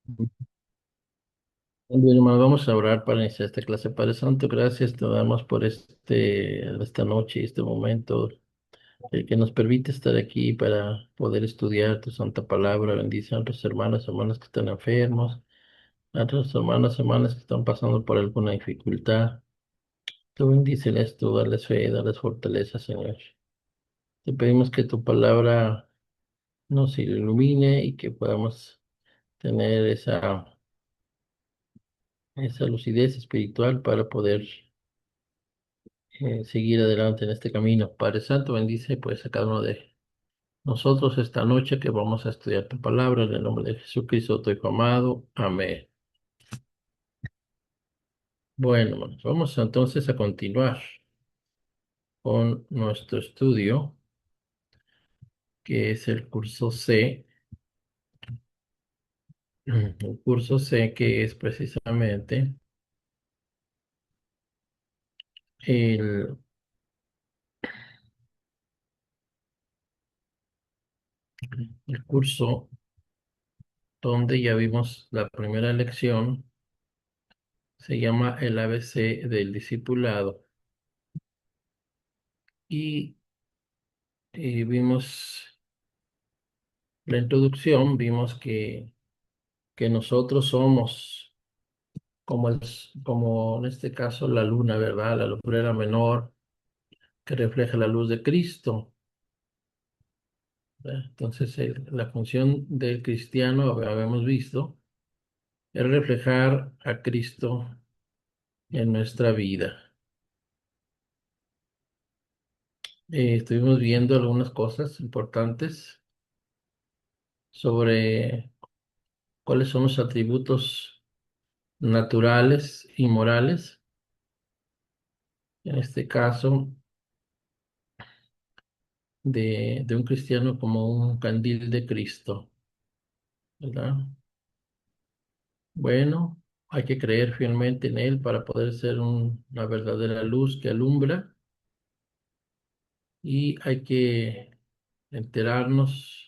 Bien, hermano, vamos a orar para iniciar esta clase. Padre Santo, gracias te damos por esta noche y este momento, que nos permite estar aquí para poder estudiar tu santa palabra. Bendice a nuestros hermanos, hermanas que están enfermos, a nuestros hermanos, hermanas que están pasando por alguna dificultad. Tú bendíceles, tú darles fe, darles fortaleza, Señor. Te pedimos que tu palabra nos ilumine y que podamos tener esa lucidez espiritual para poder seguir adelante en este camino. Padre Santo, bendice pues a cada uno de nosotros esta noche que vamos a estudiar tu palabra en el nombre de Jesucristo, tu Hijo amado. Amén. Bueno, hermanos, vamos entonces a continuar con nuestro estudio, que es el curso C. El curso C que es precisamente el, el curso donde ya vimos la primera lección. Se llama el ABC del discipulado y vimos la introducción, vimos que nosotros somos como en este caso la luna, ¿verdad? La lumbrera menor que refleja la luz de Cristo, ¿verdad? Entonces, la función del cristiano, habíamos visto, es reflejar a Cristo en nuestra vida. Estuvimos viendo algunas cosas importantes sobre cuáles son los atributos naturales y morales. En este caso, de un cristiano como un candil de Cristo, ¿verdad? Bueno, hay que creer fielmente en Él para poder ser una verdadera luz que alumbra y hay que enterarnos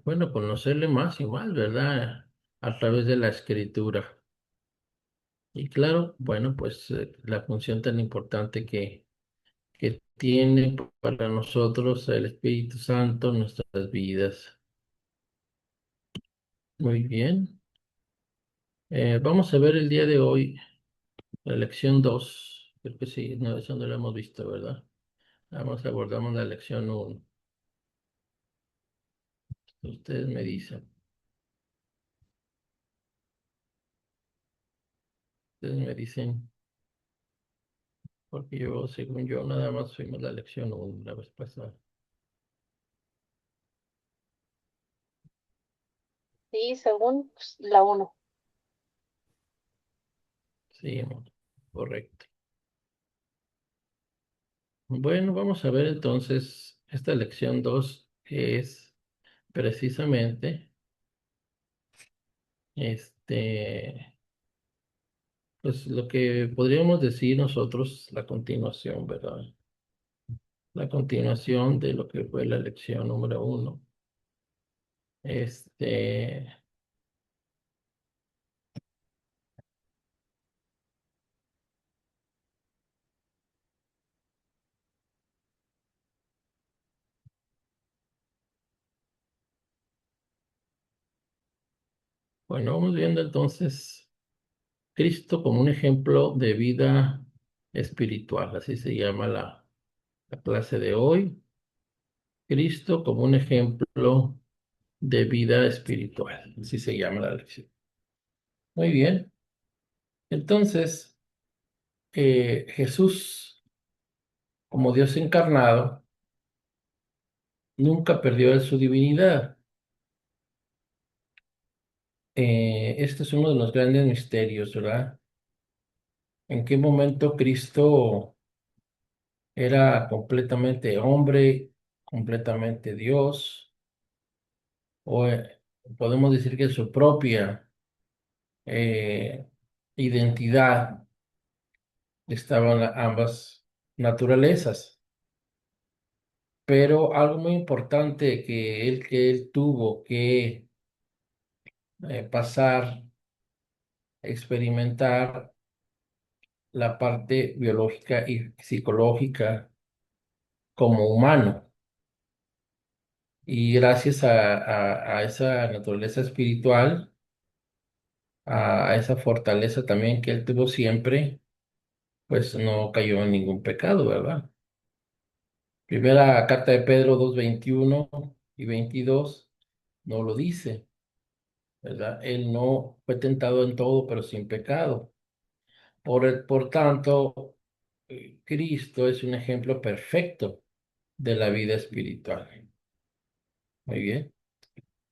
bueno, conocerle más y más, ¿verdad? A través de la escritura. Y claro, bueno, pues la función tan importante que tiene para nosotros el Espíritu Santo en nuestras vidas. Muy bien. Vamos a ver el día de hoy la lección 2. Creo que sí, no, eso no lo hemos visto, ¿verdad? Vamos, abordamos la lección 1. Ustedes me dicen, ustedes me dicen, porque yo, según yo, nada más fuimos la lección 1 la vez pasada. Sí, según pues, la uno. Sí, amor, correcto. Bueno, vamos a ver entonces esta lección 2 que es precisamente, este, pues lo que podríamos decir nosotros, la continuación, ¿verdad? La continuación de lo que fue la lección número 1. Este, bueno, vamos viendo entonces Cristo como un ejemplo de vida espiritual, así se llama la clase de hoy. Cristo como un ejemplo de vida espiritual, así se llama la lección. Muy bien, entonces Jesús como Dios encarnado nunca perdió su divinidad. Este es uno de los grandes misterios, ¿verdad? ¿En qué momento Cristo era completamente hombre, completamente Dios? O podemos decir que su propia eh, identidad estaba en ambas naturalezas. Pero algo muy importante que él tuvo que pasar, experimentar la parte biológica y psicológica como humano. Y gracias a esa naturaleza espiritual, a esa fortaleza también que él tuvo siempre, pues no cayó en ningún pecado, ¿verdad? Primera carta de Pedro 2:21 y 22 no lo dice, ¿verdad? Él no fue tentado en todo, pero sin pecado. Por tanto, Cristo es un ejemplo perfecto de la vida espiritual. Muy bien.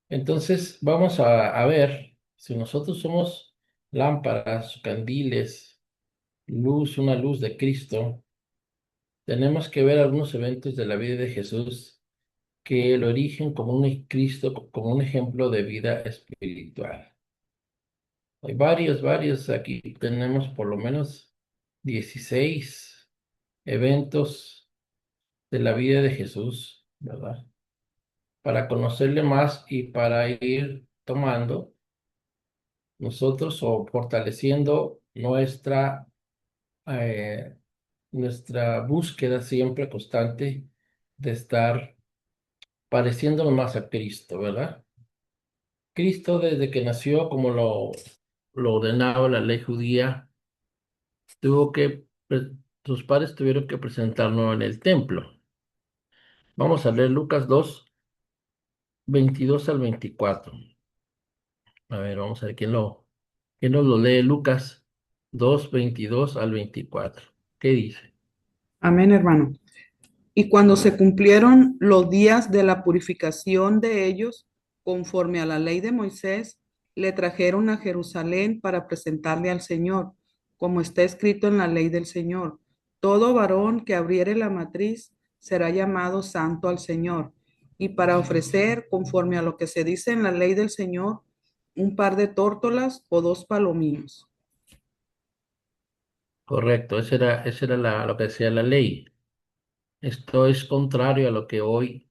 Entonces, vamos a ver si nosotros somos lámparas, candiles, luz, una luz de Cristo. Tenemos que ver algunos eventos de la vida de Jesús que lo erigen como un Cristo, como un ejemplo de vida espiritual. Hay varios. Aquí tenemos por lo menos 16 eventos de la vida de Jesús, ¿verdad? Para conocerle más y para ir tomando nosotros o fortaleciendo eh, nuestra búsqueda siempre constante de estar pareciéndonos más a Cristo, ¿verdad? Cristo desde que nació, como lo ordenaba la ley judía, tuvo que, sus padres tuvieron que presentarlo en el templo. Vamos a leer Lucas 2:22 al 24. A ver, vamos a ver quién nos lo lee. Lucas 2:22 al 24. ¿Qué dice? Amén, hermano. Y cuando se cumplieron los días de la purificación de ellos, conforme a la ley de Moisés, le trajeron a Jerusalén para presentarle al Señor, como está escrito en la ley del Señor. Todo varón que abriere la matriz será llamado santo al Señor. Y para ofrecer, conforme a lo que se dice en la ley del Señor, un par de tórtolas o dos palomillos. Correcto, esa era lo que decía la ley. Esto es contrario a lo que hoy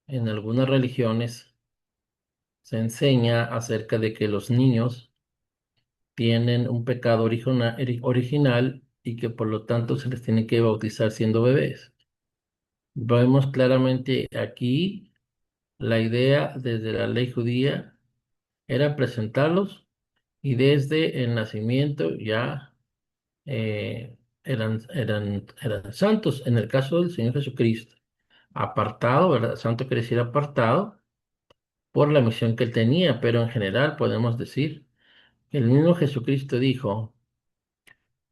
en algunas religiones se enseña acerca de que los niños tienen un pecado original y que por lo tanto se les tiene que bautizar siendo bebés. Vemos claramente aquí la idea desde la ley judía era presentarlos y desde el nacimiento ya eran santos. En el caso del Señor Jesucristo, apartado, ¿verdad? Santo quiere decir apartado por la misión que él tenía, pero en general podemos decir que el mismo Jesucristo dijo: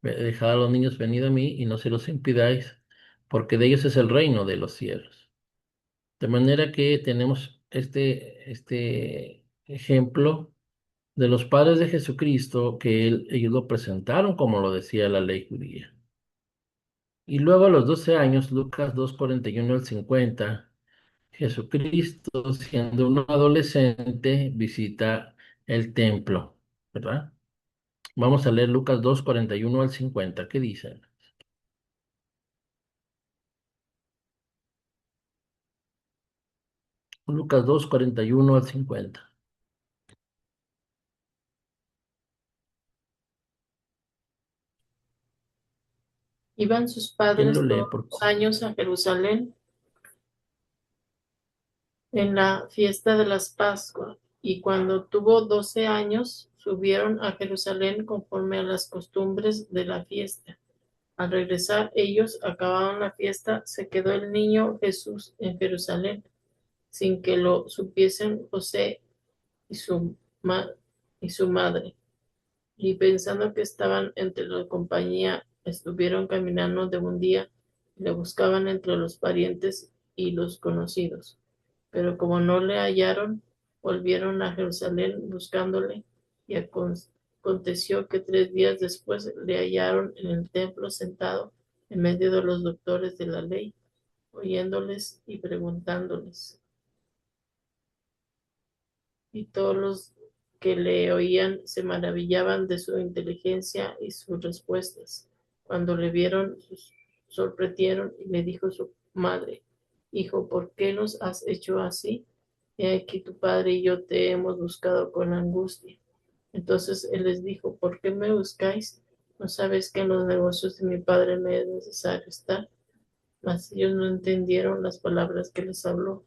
Dejad a los niños venid a mí y no se los impidáis, porque de ellos es el reino de los cielos. De manera que tenemos este ejemplo de los padres de Jesucristo que ellos lo presentaron como lo decía la ley judía. Y luego a los 12 años, Lucas 2:41 al 50, Jesucristo, siendo un adolescente, visita el templo, ¿verdad? Vamos a leer Lucas 2:41 al 50. ¿Qué dice? Lucas 2:41 al 50. Iban sus ¿Quién lo padres lee? todos los años a Jerusalén en la fiesta de las Pascuas, y cuando tuvo 12 años, subieron a Jerusalén conforme a las costumbres de la fiesta. Al regresar ellos acabaron la fiesta, se quedó el niño Jesús en Jerusalén, sin que lo supiesen José y y su madre. Y pensando que estaban entre la compañía, estuvieron caminando de un día y le buscaban entre los parientes y los conocidos. Pero como no le hallaron, volvieron a Jerusalén buscándole, y aconteció que 3 días después le hallaron en el templo sentado en medio de los doctores de la ley, oyéndoles y preguntándoles. Y todos los que le oían se maravillaban de su inteligencia y sus respuestas. Cuando le vieron, sorprendieron, y le dijo su madre: Hijo, ¿por qué nos has hecho así? He aquí tu padre y yo te hemos buscado con angustia. Entonces él les dijo, ¿por qué me buscáis? ¿No sabéis que en los negocios de mi padre me es necesario estar? Mas ellos no entendieron las palabras que les habló.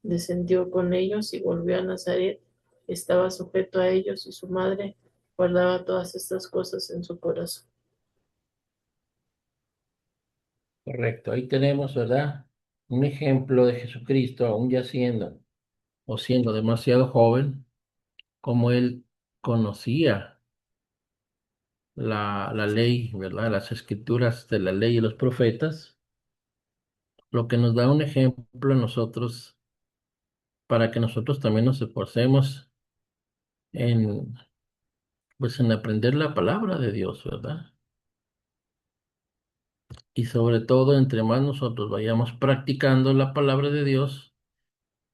Descendió con ellos y volvió a Nazaret. Estaba sujeto a ellos y su madre guardaba todas estas cosas en su corazón. Correcto, ahí tenemos, ¿verdad? Un ejemplo de Jesucristo, aún ya siendo o siendo demasiado joven, como él conocía la ley, ¿verdad? Las escrituras de la ley y los profetas, lo que nos da un ejemplo a nosotros para que nosotros también nos esforcemos en, pues, en aprender la palabra de Dios, ¿verdad? Y sobre todo, entre más nosotros vayamos practicando la palabra de Dios,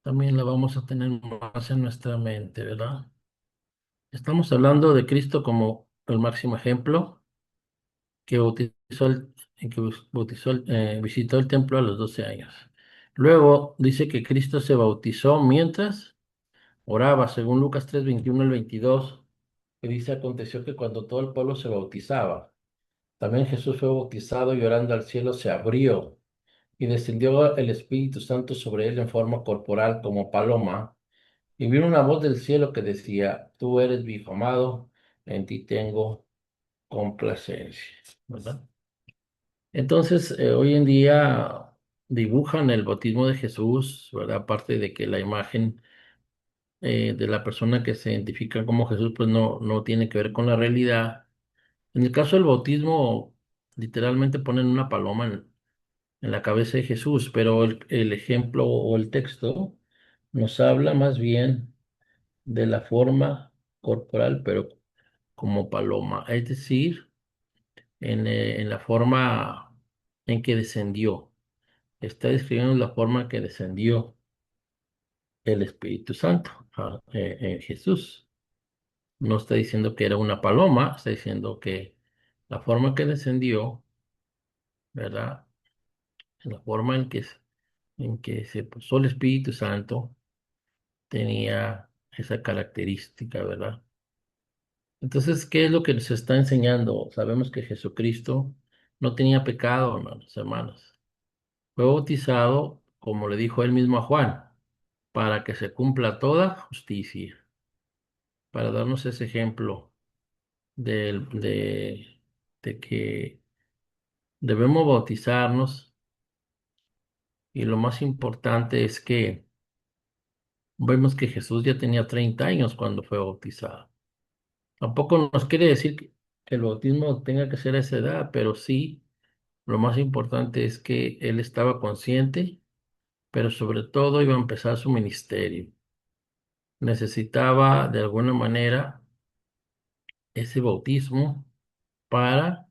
también la vamos a tener más en nuestra mente, ¿verdad? Estamos hablando de Cristo como el máximo ejemplo que visitó el templo a los 12 años. Luego dice que Cristo se bautizó mientras oraba, según Lucas 3, 21 al 22, que dice, aconteció que cuando todo el pueblo se bautizaba, también Jesús fue bautizado y orando al cielo se abrió y descendió el Espíritu Santo sobre él en forma corporal como paloma, y vino una voz del cielo que decía, tú eres mi hijo amado, en ti tengo complacencia, ¿verdad? Entonces, hoy en día dibujan el bautismo de Jesús, ¿verdad? Aparte de que la imagen de la persona que se identifica como Jesús, pues no tiene que ver con la realidad. En el caso del bautismo, literalmente ponen una paloma en la cabeza de Jesús, pero el ejemplo o el texto nos habla más bien de la forma corporal, pero como paloma, es decir, en la forma en que descendió. Está describiendo la forma que descendió el Espíritu Santo en Jesús. No está diciendo que era una paloma, está diciendo que la forma que descendió, ¿verdad? La forma en que se posó el Espíritu Santo tenía esa característica, ¿verdad? Entonces, ¿qué es lo que nos está enseñando? Sabemos que Jesucristo no tenía pecado, hermanos, hermanos. Fue bautizado, como le dijo él mismo a Juan, para que se cumpla toda justicia, para darnos ese ejemplo de, de, de que debemos bautizarnos y lo más importante es que vemos que Jesús ya tenía 30 años cuando fue bautizado. Tampoco nos quiere decir que el bautismo tenga que ser a esa edad, pero sí, lo más importante es que él estaba consciente, pero sobre todo iba a empezar su ministerio. Necesitaba de alguna manera ese bautismo para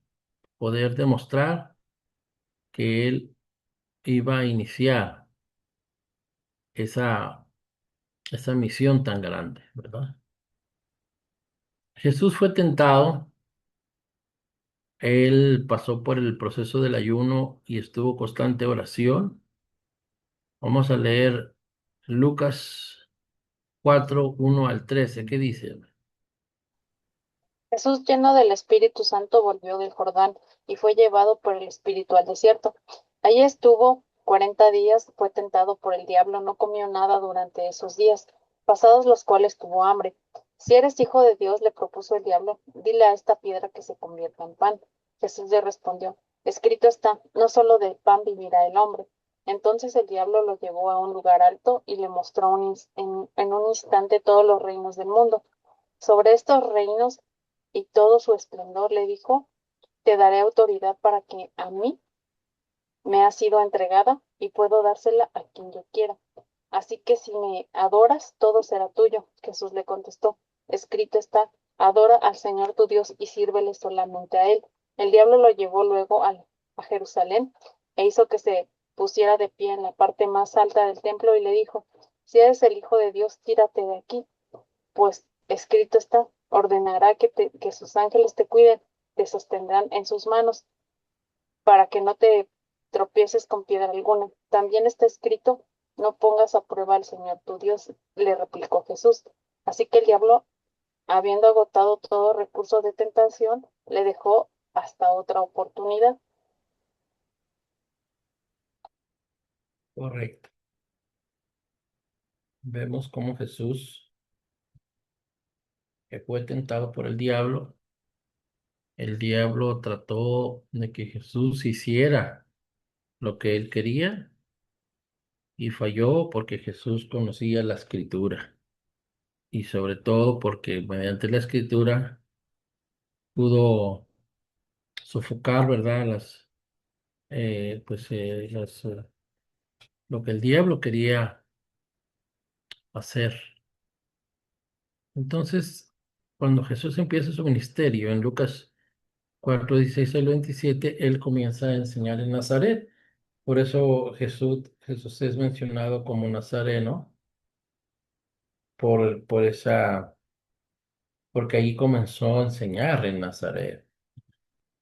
poder demostrar que él iba a iniciar esa, esa misión tan grande, ¿verdad? Jesús fue tentado, él pasó por el proceso del ayuno y estuvo constante oración. Vamos a leer Lucas 4, 1 al 13. ¿Qué dice? Jesús, lleno del Espíritu Santo, volvió del Jordán y fue llevado por el Espíritu al desierto. Allí estuvo 40 días, fue tentado por el diablo, no comió nada durante esos días, pasados los cuales tuvo hambre. Si eres hijo de Dios, le propuso el diablo, dile a esta piedra que se convierta en pan. Jesús le respondió, escrito está, no solo del pan vivirá el hombre. Entonces el diablo lo llevó a un lugar alto y le mostró en un instante todos los reinos del mundo. Sobre estos reinos y todo su esplendor le dijo, te daré autoridad para que a mí me ha sido entregada y puedo dársela a quien yo quiera. Así que si me adoras, todo será tuyo. Jesús le contestó, escrito está, adora al Señor tu Dios y sírvele solamente a Él. El diablo lo llevó luego a Jerusalén e hizo que se pusiera de pie en la parte más alta del templo y le dijo, si eres el Hijo de Dios, tírate de aquí, pues escrito está, ordenará que sus ángeles te cuiden, te sostendrán en sus manos para que no te tropieces con piedra alguna. También está escrito, No pongas a prueba al Señor tu Dios, le replicó Jesús. Así que el diablo, habiendo agotado todo recurso de tentación, le dejó hasta otra oportunidad. Correcto. Vemos cómo Jesús, que fue tentado por el diablo trató de que Jesús hiciera lo que él quería y falló porque Jesús conocía la escritura y sobre todo porque mediante la escritura pudo sofocar, ¿verdad? Lo que el diablo quería hacer. Entonces, cuando Jesús empieza su ministerio en Lucas 4:16 al 27, él comienza a enseñar en Nazaret. Por eso Jesús es mencionado como Nazareno, porque ahí comenzó a enseñar en Nazaret.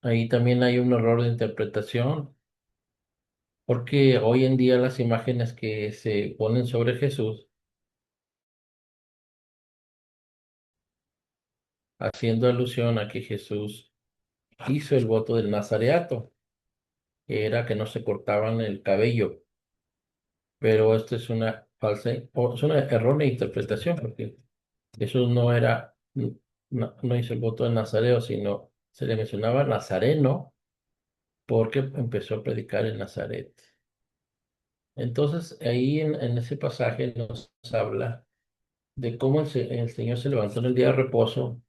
Ahí también hay un error de interpretación, porque hoy en día las imágenes que se ponen sobre Jesús, haciendo alusión a que Jesús hizo el voto del Nazareato, que era que no se cortaban el cabello. Pero esto es una es una errónea interpretación, porque Jesús no hizo el voto de Nazareo, sino se le mencionaba Nazareno porque empezó a predicar en Nazaret. Entonces, ahí en ese pasaje nos habla de cómo el Señor se levantó en el día de reposo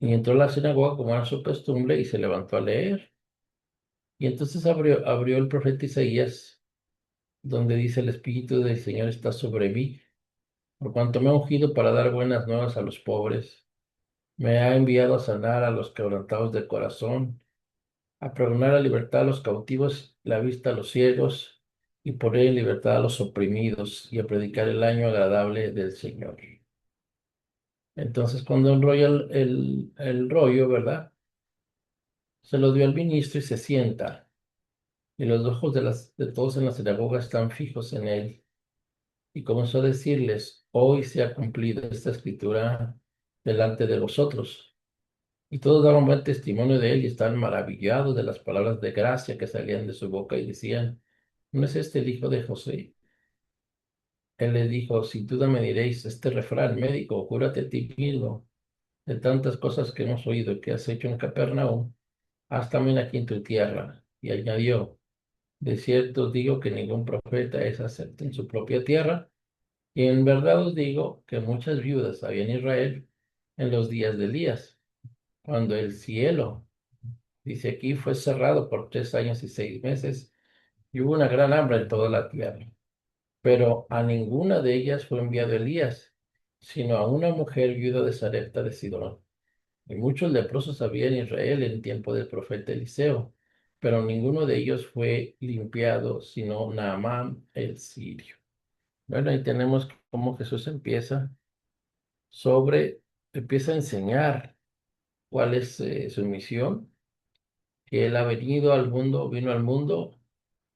y entró a la sinagoga como era su costumbre y se levantó a leer. Y entonces abrió el profeta Isaías, donde dice: el Espíritu del Señor está sobre mí, por cuanto me ha ungido para dar buenas nuevas a los pobres. Me ha enviado a sanar a los quebrantados de corazón, a pregonar la libertad a los cautivos, la vista a los ciegos, y poner en libertad a los oprimidos, y a predicar el año agradable del Señor. Entonces, cuando enrolla el rollo, ¿verdad? Se lo dio al ministro y se sienta, y los ojos de todos en la sinagoga están fijos en él. Y comenzó a decirles: hoy se ha cumplido esta escritura delante de vosotros. Y todos daban buen testimonio de él y estaban maravillados de las palabras de gracia que salían de su boca y decían: ¿no es este el hijo de José? Él les dijo: sin duda me diréis este refrán médico, cúrate a ti mismo de tantas cosas que hemos oído que has hecho en Capernaum, haz también aquí en tu tierra. Y añadió: de cierto os digo que ningún profeta es acepto en su propia tierra, y en verdad os digo que muchas viudas había en Israel en los días de Elías, cuando el cielo, dice aquí, fue cerrado por 3 años y 6 meses, y hubo una gran hambre en toda la tierra. Pero a ninguna de ellas fue enviado Elías, sino a una mujer viuda de Sarepta de Sidón. Y muchos leprosos había en Israel en tiempo del profeta Eliseo, pero ninguno de ellos fue limpiado, sino Naamán el sirio. Bueno, ahí tenemos cómo Jesús empieza a enseñar cuál es su misión, que él ha vino al mundo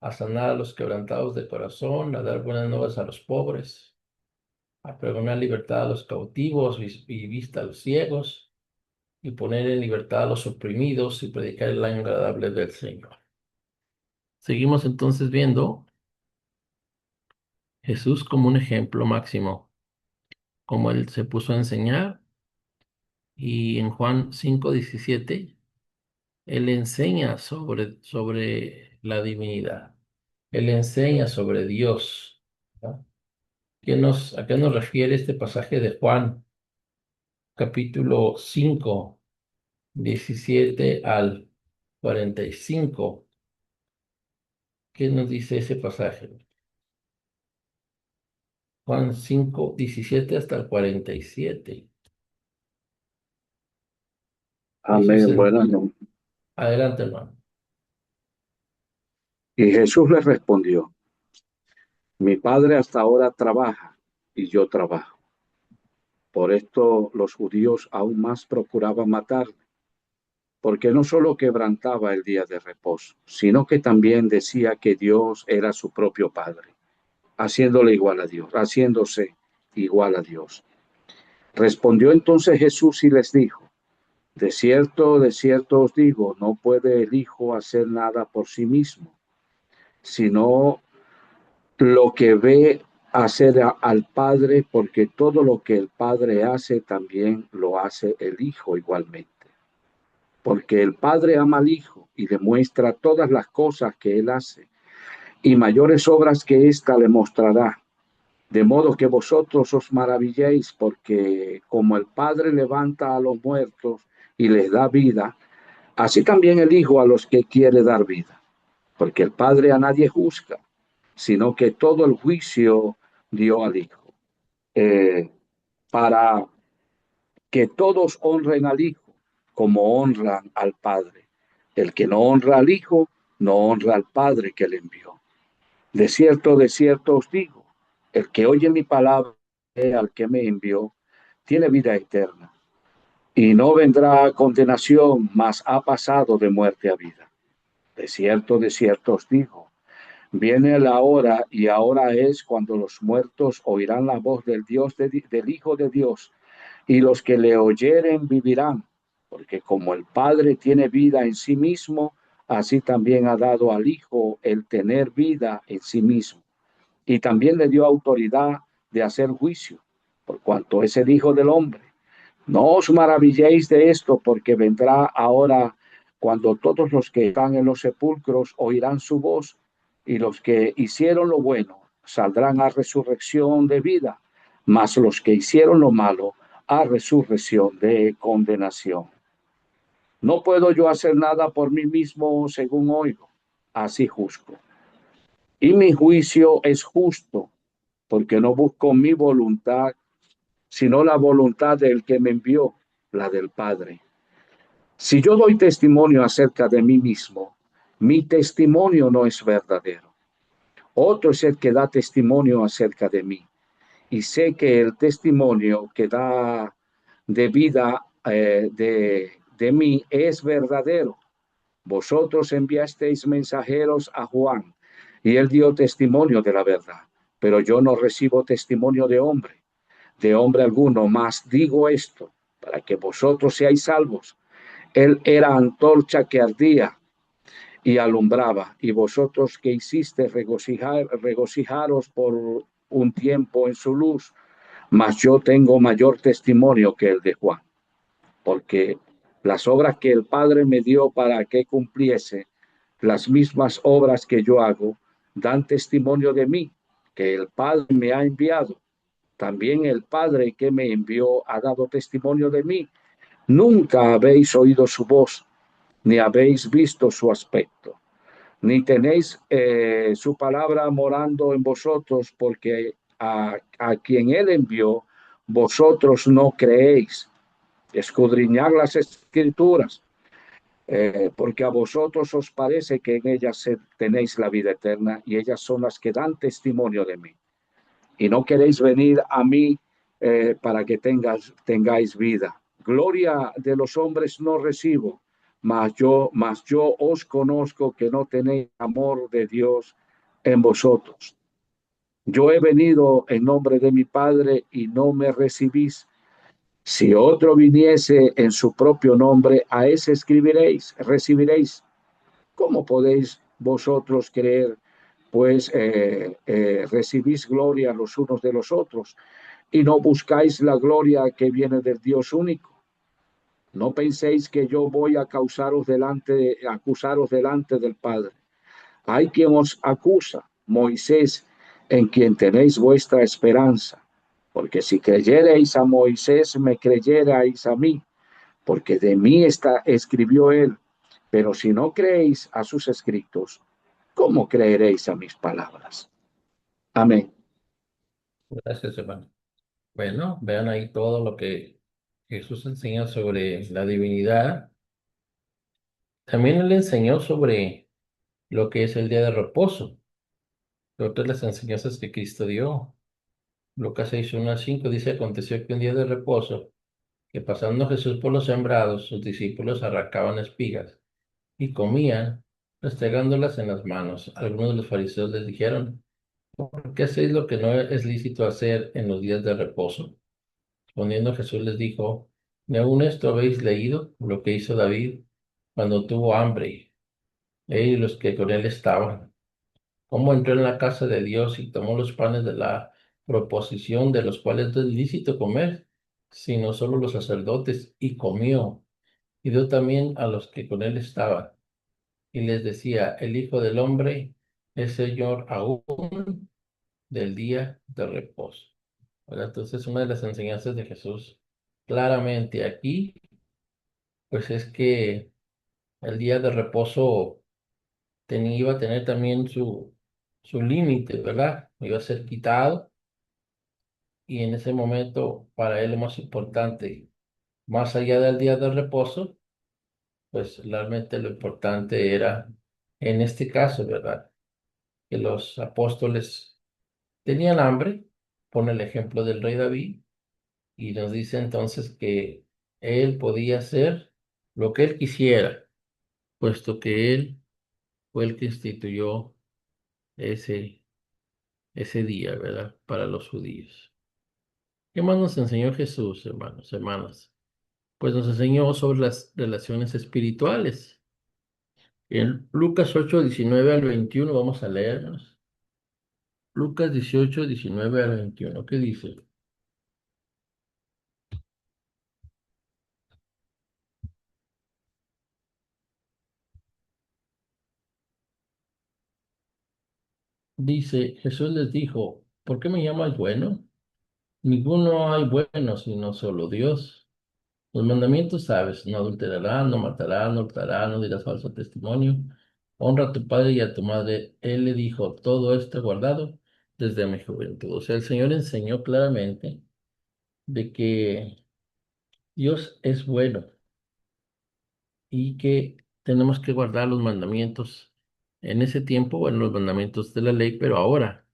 a sanar a los quebrantados de corazón, a dar buenas nuevas a los pobres, a pregonar libertad a los cautivos y vista a los ciegos, y poner en libertad a los oprimidos y predicar el año agradable del Señor. Seguimos entonces viendo Jesús como un ejemplo máximo, como él se puso a enseñar, y en Juan 5:17 él enseña sobre la divinidad, él enseña sobre Dios, ¿no? ¿A qué nos refiere este pasaje de Juan, capítulo 5:17 al 45? ¿Qué nos dice ese pasaje? Juan 5:17 hasta el 47. Jesús Amén. Bueno, adelante, hermano. y Jesús le respondió: mi padre hasta ahora trabaja y yo trabajo. Por esto los judíos aún más procuraban matarme, porque no solo quebrantaba el día de reposo, sino que también decía que Dios era su propio Padre. haciéndole igual a Dios, haciéndose igual a Dios. Respondió entonces Jesús y les dijo, de cierto os digo, no puede el Hijo hacer nada por sí mismo, sino lo que ve hacer al Padre, porque todo lo que el Padre hace, también lo hace el Hijo igualmente. Porque el Padre ama al Hijo y le muestra todas las cosas que Él hace, y mayores obras que ésta le mostrará. De modo que vosotros os maravilléis, porque como el Padre levanta a los muertos y les da vida, así también el Hijo a los que quiere dar vida. Porque el Padre a nadie juzga, sino que todo el juicio dio al Hijo, para que todos honren al Hijo como honran al Padre. El que no honra al Hijo, no honra al Padre que le envió. De cierto os digo, el que oye mi palabra al que me envió, tiene vida eterna, y no vendrá a condenación, mas ha pasado de muerte a vida. De cierto os digo, viene la hora, y ahora es cuando los muertos oirán la voz del del Hijo de Dios, y los que le oyeren vivirán, porque como el Padre tiene vida en sí mismo, así también ha dado al Hijo el tener vida en sí mismo. Y también le dio autoridad de hacer juicio, por cuanto es el Hijo del Hombre. No os maravilléis de esto, porque vendrá ahora cuando todos los que están en los sepulcros oirán su voz, y los que hicieron lo bueno saldrán a resurrección de vida, mas los que hicieron lo malo a resurrección de condenación. No puedo yo hacer nada por mí mismo según oigo, así juzgo. Y mi juicio es justo, porque no busco mi voluntad, sino la voluntad del que me envió, la del Padre. Si yo doy testimonio acerca de mí mismo, mi testimonio no es verdadero. Otro es el que da testimonio acerca de mí. Y sé que el testimonio que da de vida de mí es verdadero. Vosotros enviasteis mensajeros a Juan, y él dio testimonio de la verdad, pero yo no recibo testimonio de hombre alguno, mas digo esto, para que vosotros seáis salvos. Él era antorcha que ardía y alumbraba, y vosotros que hiciste regocijaros por un tiempo en su luz, mas yo tengo mayor testimonio que el de Juan, porque las obras que el Padre me dio para que cumpliese, las mismas obras que yo hago, dan testimonio de mí, que el Padre me ha enviado. También el Padre que me envió ha dado testimonio de mí. Nunca habéis oído su voz, ni habéis visto su aspecto, ni tenéis su palabra morando en vosotros, porque a quien él envió, vosotros no creéis. Escudriñar las escrituras, porque a vosotros os parece que en ellas tenéis la vida eterna, y ellas son las que dan testimonio de mí. Y no queréis venir a mí para que tengáis vida. Gloria de los hombres no recibo, mas yo os conozco que no tenéis amor de Dios en vosotros. Yo he venido en nombre de mi Padre y no me recibís. Si otro viniese en su propio nombre, a ese recibiréis. ¿Cómo podéis vosotros creer? Pues recibís gloria los unos de los otros y no buscáis la gloria que viene del Dios único. No penséis que yo voy a acusaros delante del Padre. Hay quien os acusa, Moisés, en quien tenéis vuestra esperanza. Porque si creyereis a Moisés, me creyerais a mí, porque de mí escribió él. Pero si no creéis a sus escritos, ¿cómo creeréis a mis palabras? Amén. Gracias, hermano. Bueno, vean ahí todo lo que Jesús enseña sobre la divinidad. También él enseñó sobre lo que es el día de reposo, otras de las enseñanzas que Cristo dio. Lucas 6:1-5 dice, aconteció que un día de reposo, que pasando Jesús por los sembrados, sus discípulos arrancaban espigas y comían, restregándolas en las manos. Algunos de los fariseos les dijeron, ¿Qué hacéis lo que no es lícito hacer en los días de reposo? Respondiendo Jesús les dijo, ¿ni aun esto habéis leído lo que hizo David cuando tuvo hambre, él y los que con él estaban? Cómo entró en la casa de Dios y tomó los panes de la proposición, de los cuales no es lícito comer, sino solo los sacerdotes, y comió, y dio también a los que con él estaban. Y les decía, el Hijo del Hombre es Señor aún del día de reposo. ¿Verdad? Entonces, una de las enseñanzas de Jesús claramente aquí, pues es que el día de reposo iba a tener también su límite, ¿verdad? Iba a ser quitado y en ese momento para él lo más importante, más allá del día de reposo, pues realmente lo importante era, en este caso, ¿verdad? Que los apóstoles tenían hambre, pone el ejemplo del rey David, y nos dice entonces que él podía hacer lo que él quisiera, puesto que él fue el que instituyó ese, ese día, ¿verdad? Para los judíos. ¿Qué más nos enseñó Jesús, hermanos, hermanas? Pues nos enseñó sobre las relaciones espirituales. En Lucas 8, 19 al 21 vamos a leernos. Lucas 18, 19 al 21, ¿qué dice? Dice, Jesús les dijo, ¿por qué me llamas bueno? Ninguno hay bueno sino solo Dios. Los mandamientos sabes, no adulterarás, no matarás, no hurtarás, no dirás falso testimonio. Honra a tu padre y a tu madre. Él le dijo, todo esto he guardado desde mi juventud. O sea, el Señor enseñó claramente de que Dios es bueno y que tenemos que guardar los mandamientos en ese tiempo, bueno, los mandamientos de la ley, pero ahora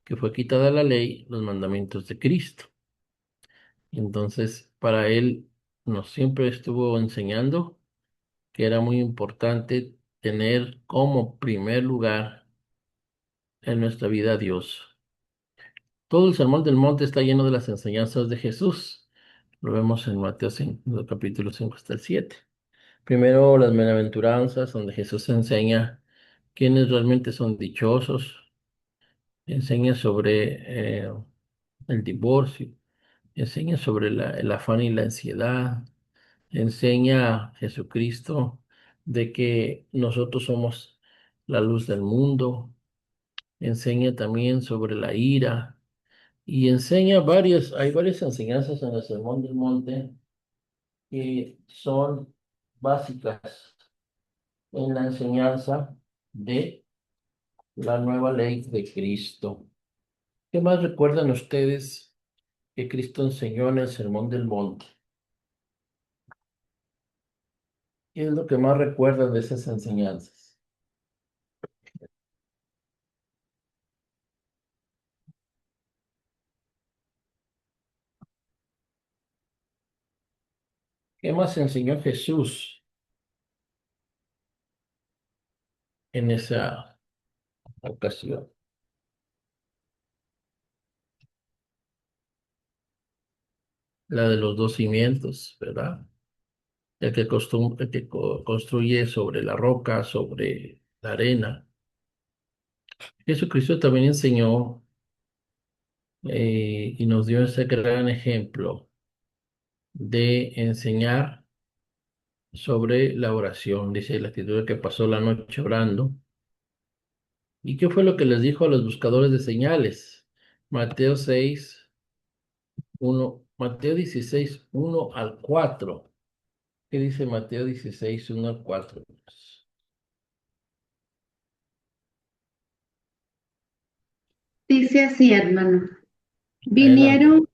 que fue quitada la ley, los mandamientos de Cristo. Entonces, para Él nos siempre estuvo enseñando que era muy importante tener como primer lugar en nuestra vida a Dios. Todo el Sermón del Monte está lleno de las enseñanzas de Jesús. Lo vemos en Mateo 5, del capítulo 5 hasta el 7. Primero, las bienaventuranzas, donde Jesús enseña quiénes realmente son dichosos, enseña sobre el divorcio, enseña sobre el afán y la ansiedad, enseña a Jesucristo de que nosotros somos la luz del mundo, enseña también sobre la ira y enseña hay varias enseñanzas en el Sermón del Monte que son básicas en la enseñanza de la nueva ley de Cristo. ¿Qué más recuerdan ustedes que Cristo enseñó en el Sermón del Monte? ¿Qué es lo que más recuerdan de esas enseñanzas? ¿Qué más enseñó Jesús en esa ocasión? La de los dos cimientos, ¿verdad? El que construye sobre la roca, sobre la arena. Jesucristo también enseñó y nos dio ese gran ejemplo de enseñar sobre la oración. Dice la escritura que pasó la noche orando. ¿Y qué fue lo que les dijo a los buscadores de señales? Mateo 6, 1, Mateo 16, 1 al 4. ¿Qué dice Mateo 16, 1 al 4? Dice así, hermano. Adelante. Vinieron,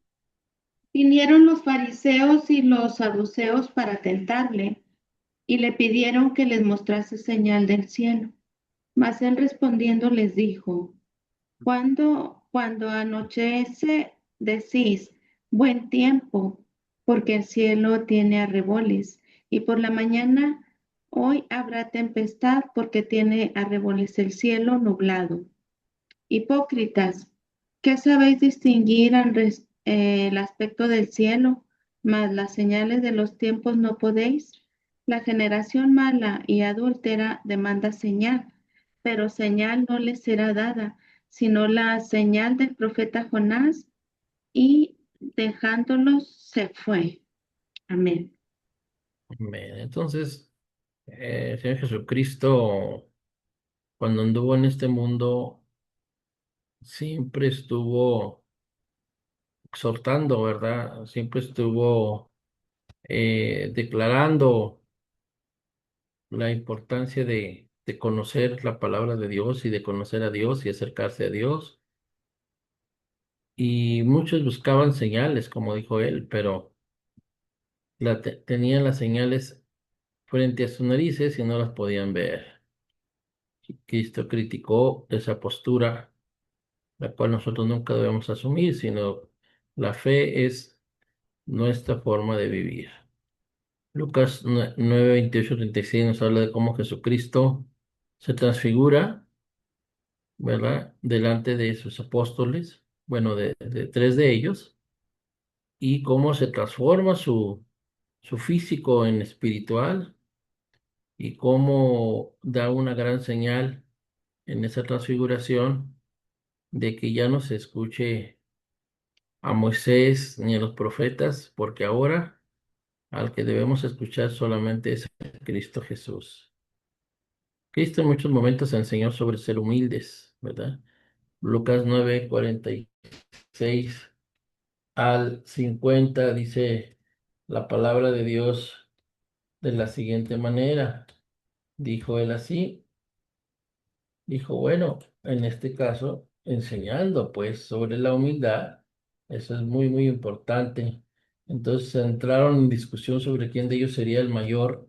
vinieron los fariseos y los saduceos para tentarle y le pidieron que les mostrase señal del cielo. Mas él respondiendo les dijo, cuando anochece decís, buen tiempo, porque el cielo tiene arreboles, y por la mañana hoy habrá tempestad, porque tiene arreboles el cielo nublado. Hipócritas, ¿qué sabéis distinguir el aspecto del cielo, mas las señales de los tiempos no podéis? La generación mala y adúltera demanda señal, pero señal no les será dada, sino la señal del profeta Jonás, y dejándolos se fue. Amén. Amén. Entonces, el Señor Jesucristo, cuando anduvo en este mundo, siempre estuvo exhortando, ¿verdad? Siempre estuvo declarando la importancia de conocer la palabra de Dios y de conocer a Dios y acercarse a Dios. Y muchos buscaban señales, como dijo él, pero tenían las señales frente a sus narices y no las podían ver. Cristo criticó esa postura, la cual nosotros nunca debemos asumir, sino la fe es nuestra forma de vivir. Lucas 9, 28, 36 nos habla de cómo Jesucristo se transfigura, ¿verdad? Delante de sus apóstoles, bueno, de tres de ellos, y cómo se transforma su físico en espiritual y cómo da una gran señal en esa transfiguración de que ya no se escuche a Moisés ni a los profetas, porque ahora al que debemos escuchar solamente es a Cristo Jesús. Cristo en muchos momentos enseñó sobre ser humildes, ¿verdad? Lucas 9, 46 al 50 dice la palabra de Dios de la siguiente manera. Dijo él así, dijo, bueno, en este caso, enseñando pues sobre la humildad, eso es muy, muy importante. Entonces entraron en discusión sobre quién de ellos sería el mayor.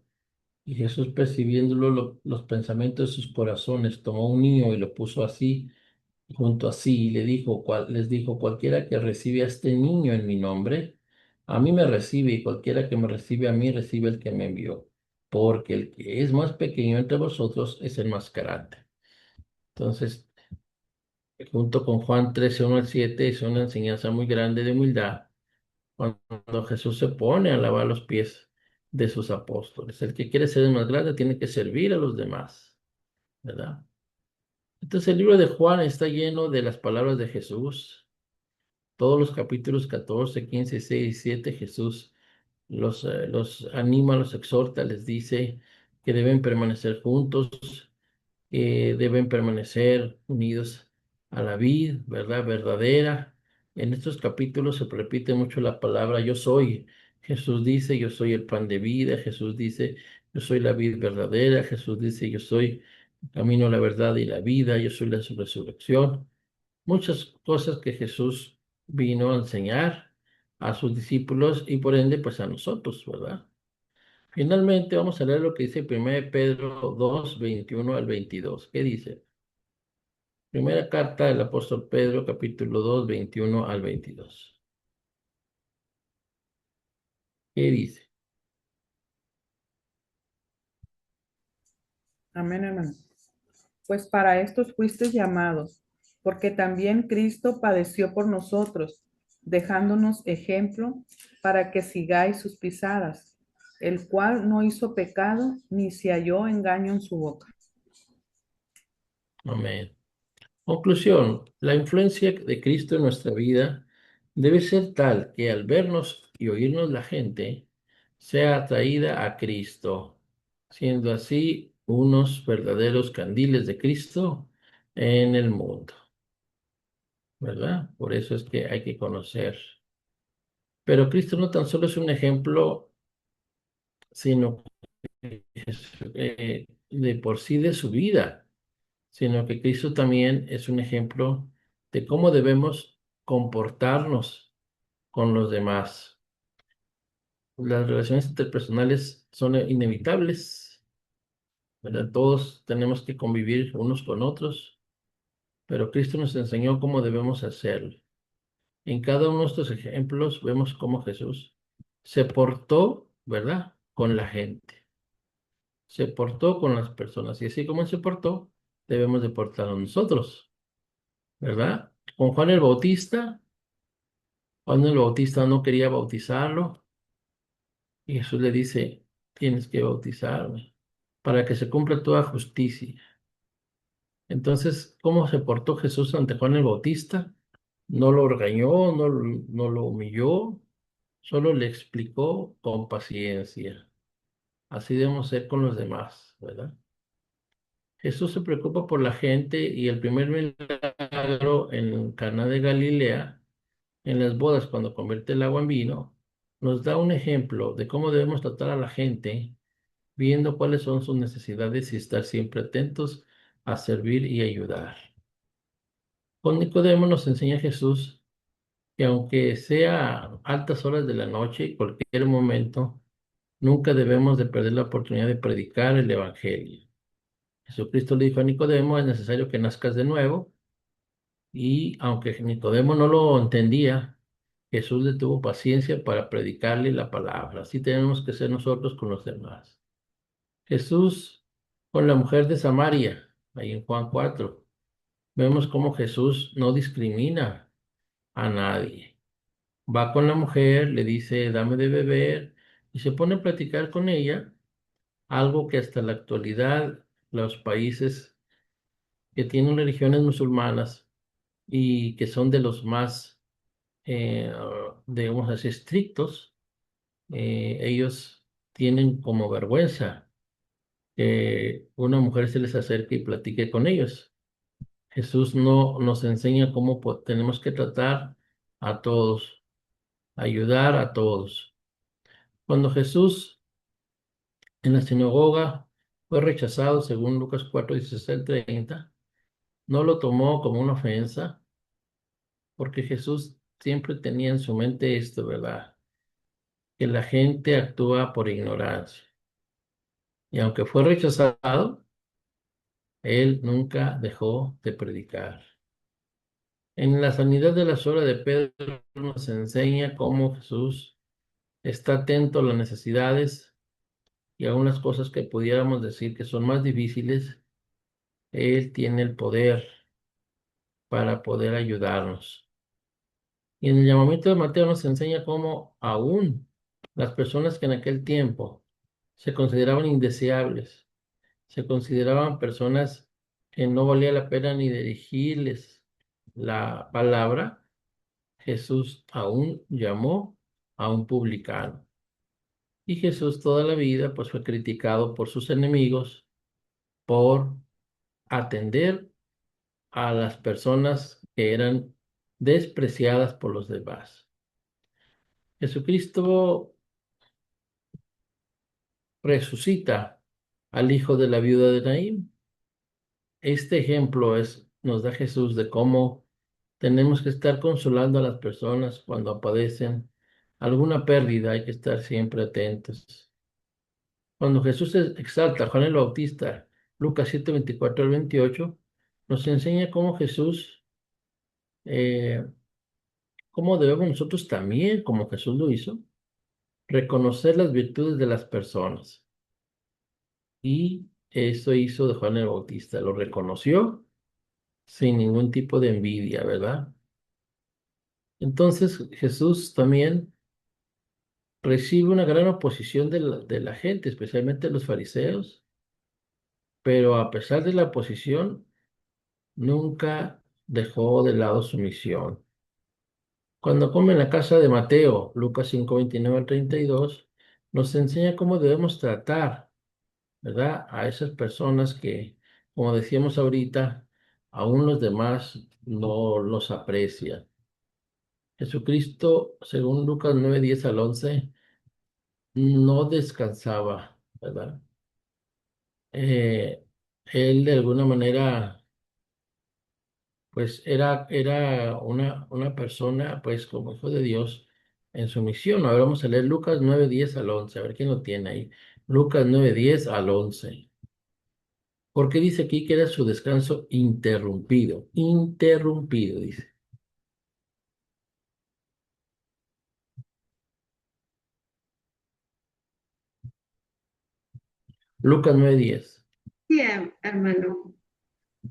Y Jesús, percibiéndolo los pensamientos de sus corazones, tomó un niño y lo puso así, junto así, y les dijo, cualquiera que recibe a este niño en mi nombre, a mí me recibe, y cualquiera que me recibe a mí, recibe el que me envió. Porque el que es más pequeño entre vosotros es el más grande. Entonces, junto con Juan 13 1 al 7, es una enseñanza muy grande de humildad cuando Jesús se pone a lavar los pies de sus apóstoles. El que quiere ser el más grande tiene que servir a los demás, ¿verdad? Entonces el libro de Juan está lleno de las palabras de Jesús. Todos los capítulos 14, 15, 6 y 7, Jesús los anima, los exhorta, les dice que deben permanecer juntos, deben permanecer unidos a la vid, ¿verdad? Verdadera. En estos capítulos se repite mucho la palabra yo soy. Jesús dice, yo soy el pan de vida. Jesús dice, yo soy la vid verdadera. Jesús dice, yo soy el camino, la verdad y la vida. Yo soy la resurrección. Muchas cosas que Jesús vino a enseñar a sus discípulos y por ende, pues a nosotros, ¿verdad? Finalmente, vamos a leer lo que dice 1 Pedro 2 21 al 22. ¿Qué dice? Primera carta del apóstol Pedro, capítulo 2 21 al 22. ¿Qué dice? Amén, hermano. Pues para estos fuisteis llamados, porque también Cristo padeció por nosotros, dejándonos ejemplo para que sigáis sus pisadas, el cual no hizo pecado ni se halló engaño en su boca. Amén. Conclusión, la influencia de Cristo en nuestra vida debe ser tal que al vernos y oírnos la gente sea atraída a Cristo, siendo así unos verdaderos candiles de Cristo en el mundo, ¿verdad? Por eso es que hay que conocer. Pero Cristo no tan solo es un ejemplo, sino que es, de por sí de su vida, sino que Cristo también es un ejemplo de cómo debemos comportarnos con los demás. Las relaciones interpersonales son inevitables, ¿verdad? Todos tenemos que convivir unos con otros, pero Cristo nos enseñó cómo debemos hacerlo. En cada uno de estos ejemplos vemos cómo Jesús se portó, ¿verdad? Con la gente, se portó con las personas, y así como Él se portó, debemos de portarnos nosotros. ¿verdad? Con Juan el Bautista, Juan el Bautista no quería bautizarlo y Jesús le dice, tienes que bautizarme para que se cumpla toda justicia. Entonces, ¿cómo se portó Jesús ante Juan el Bautista? No lo regañó, no lo humilló, solo le explicó con paciencia. Así debemos ser con los demás, ¿verdad? Jesús se preocupa por la gente y el primer milagro en Caná de Galilea, en las bodas, cuando convierte el agua en vino, nos da un ejemplo de cómo debemos tratar a la gente, viendo cuáles son sus necesidades y estar siempre atentos a servir y ayudar. Con Nicodemo nos enseña Jesús que aunque sea altas horas de la noche, cualquier momento, nunca debemos de perder la oportunidad de predicar el Evangelio. Jesucristo le dijo a Nicodemo, es necesario que nazcas de nuevo, y aunque Nicodemo no lo entendía, Jesús le tuvo paciencia para predicarle la palabra. Así tenemos que ser nosotros con los demás. Jesús con la mujer de Samaria, ahí en Juan 4, vemos cómo Jesús no discrimina a nadie. Va con la mujer, le dice, dame de beber, y se pone a platicar con ella, algo que hasta la actualidad los países que tienen religiones musulmanas y que son de los más, digamos así, estrictos, ellos tienen como vergüenza que una mujer se les acerque y platique con ellos. Jesús no nos enseña cómo tenemos que tratar a todos, ayudar a todos. Cuando Jesús en la sinagoga fue rechazado, según Lucas 4, 16 al 30, no lo tomó como una ofensa, porque Jesús siempre tenía en su mente esto, ¿verdad? Que la gente actúa por ignorancia. Y aunque fue rechazado, él nunca dejó de predicar. En la sanidad de la suegra de Pedro nos enseña cómo Jesús está atento a las necesidades y a unas cosas que pudiéramos decir que son más difíciles. Él tiene el poder para poder ayudarnos. Y en el llamamiento de Mateo nos enseña cómo aún las personas que en aquel tiempo se consideraban indeseables, se consideraban personas que no valía la pena ni dirigirles la palabra, Jesús aún llamó a un publicano. Y Jesús toda la vida pues fue criticado por sus enemigos por atender a las personas que eran despreciadas por los demás. Jesucristo resucita al hijo de la viuda de Naín. Este ejemplo nos da Jesús de cómo tenemos que estar consolando a las personas cuando padecen alguna pérdida, hay que estar siempre atentos. Cuando Jesús exalta a Juan el Bautista, Lucas 7, 24 al 28, nos enseña cómo Jesús, eh, cómo debemos nosotros también, como Jesús lo hizo, reconocer las virtudes de las personas. Y eso hizo de Juan el Bautista, lo reconoció sin ningún tipo de envidia, ¿verdad? Entonces Jesús también recibe una gran oposición de la gente, especialmente los fariseos, pero a pesar de la oposición, nunca dejó de lado su misión. Cuando come en la casa de Mateo, Lucas 5, 29 al 32, nos enseña cómo debemos tratar, ¿verdad? A esas personas que, como decíamos ahorita, aún los demás no los aprecian. Jesucristo, según Lucas 9, 10 al 11, no descansaba, ¿verdad? Eh, él de alguna manera, pues era una persona, pues como hijo de Dios, en su misión. Ahora vamos a leer Lucas 9, 10 al 11, a ver quién lo tiene ahí. Lucas 9, 10 al 11. Porque dice aquí que era su descanso interrumpido, interrumpido, dice. Lucas 9, 10. Sí, hermano.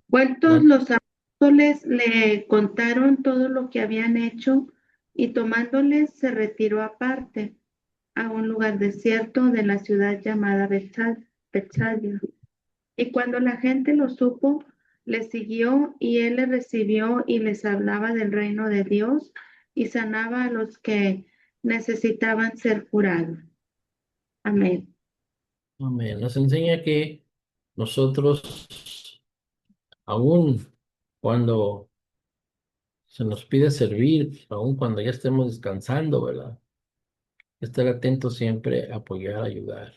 Vueltos Man- los apóstoles le contaron todo lo que habían hecho y tomándoles se retiró aparte a un lugar desierto de la ciudad llamada Betsaida. Y cuando la gente lo supo, le siguió y él les recibió y les hablaba del reino de Dios y sanaba a los que necesitaban ser curados. Amén. Amén. Nos enseña que nosotros, aun cuando se nos pide servir, aun cuando ya estemos descansando, ¿verdad? Estar atentos siempre, apoyar, ayudar.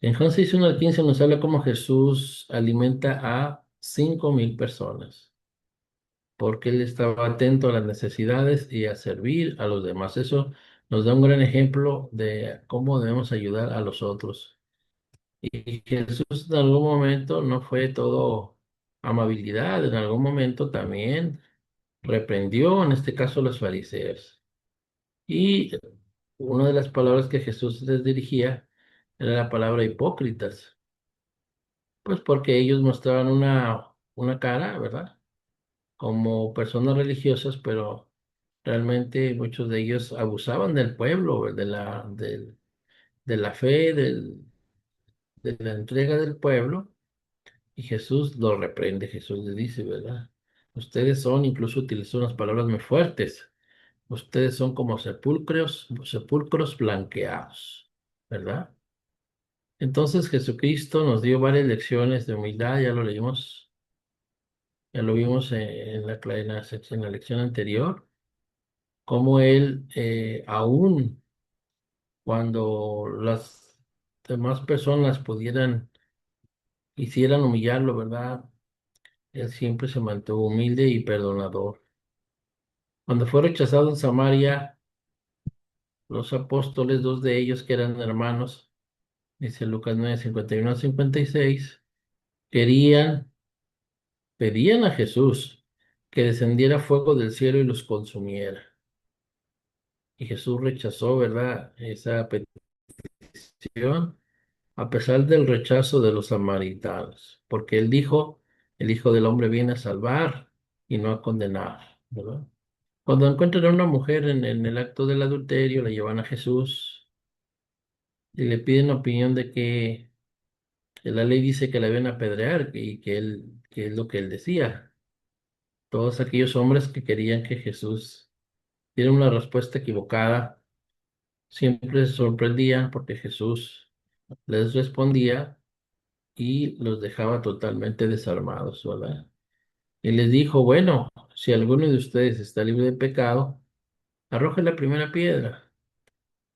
En Juan 6, 1 al 15 nos habla cómo Jesús alimenta a 5,000 personas, porque él estaba atento a las necesidades y a servir a los demás. Eso nos da un gran ejemplo de cómo debemos ayudar a los otros. Y Jesús en algún momento no fue todo amabilidad, en algún momento también reprendió, en este caso, a los fariseos. Y una de las palabras que Jesús les dirigía era la palabra hipócritas, pues porque ellos mostraban una cara, ¿verdad? Como personas religiosas, pero realmente muchos de ellos abusaban del pueblo, de la fe, de la entrega del pueblo. Y Jesús lo reprende, Jesús le dice, ¿verdad? Ustedes son, incluso utilizó unas palabras muy fuertes. Ustedes son como sepulcros blanqueados, ¿verdad? Entonces Jesucristo nos dio varias lecciones de humildad, ya lo vimos en la lección anterior, cómo Él, aún cuando las demás personas hicieran humillarlo, ¿verdad? Él siempre se mantuvo humilde y perdonador. Cuando fue rechazado en Samaria, los apóstoles, dos de ellos que eran hermanos, dice Lucas 9, 51 al 56, querían, pedían a Jesús que descendiera fuego del cielo y los consumiera. Y Jesús rechazó, ¿verdad?, esa petición, a pesar del rechazo de los samaritanos, porque él dijo, el Hijo del Hombre viene a salvar y no a condenar, ¿verdad? Cuando encuentran a una mujer en el acto del adulterio, la llevan a Jesús y le piden opinión de que la ley dice que la deben apedrear y que es lo que él decía. Todos aquellos hombres que querían que Jesús diera una respuesta equivocada, siempre se sorprendían porque Jesús les respondía y los dejaba totalmente desarmados, ¿verdad? Y les dijo, bueno, si alguno de ustedes está libre de pecado, arroje la primera piedra.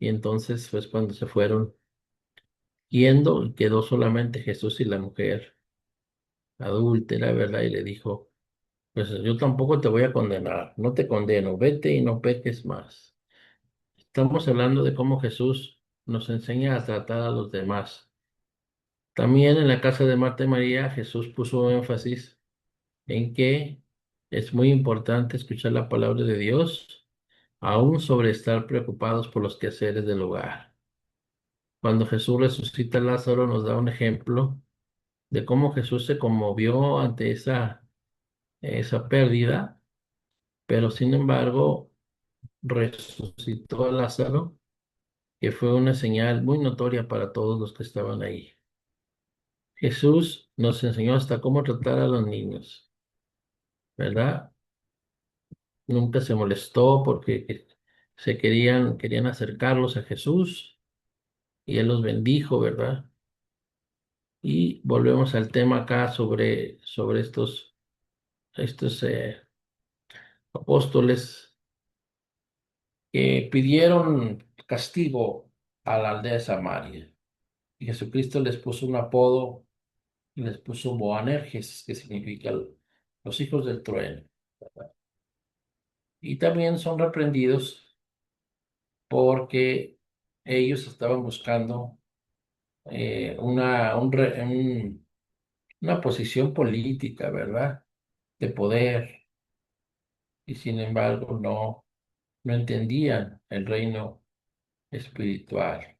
Y entonces, pues cuando se fueron yendo, quedó solamente Jesús y la mujer adúltera, ¿verdad? Y le dijo, pues yo tampoco te voy a condenar, no te condeno, vete y no peques más. Estamos hablando de cómo Jesús nos enseña a tratar a los demás. También en la casa de Marta y María, Jesús puso énfasis en que es muy importante escuchar la palabra de Dios, aún sobre estar preocupados por los quehaceres del hogar. Cuando Jesús resucita a Lázaro, nos da un ejemplo de cómo Jesús se conmovió ante esa pérdida, pero sin embargo resucitó a Lázaro, que fue una señal muy notoria para todos los que estaban ahí. Jesús nos enseñó hasta cómo tratar a los niños, ¿verdad? Nunca se molestó porque querían acercarlos a Jesús y Él los bendijo, ¿verdad? Y volvemos al tema acá sobre estos apóstoles que pidieron castigo a la aldea de Samaria. Y Jesucristo les puso un apodo y les puso Boanerges, que significa los hijos del trueno. Y también son reprendidos porque ellos estaban buscando una posición política, ¿verdad? De poder. Y sin embargo no entendían el reino espiritual.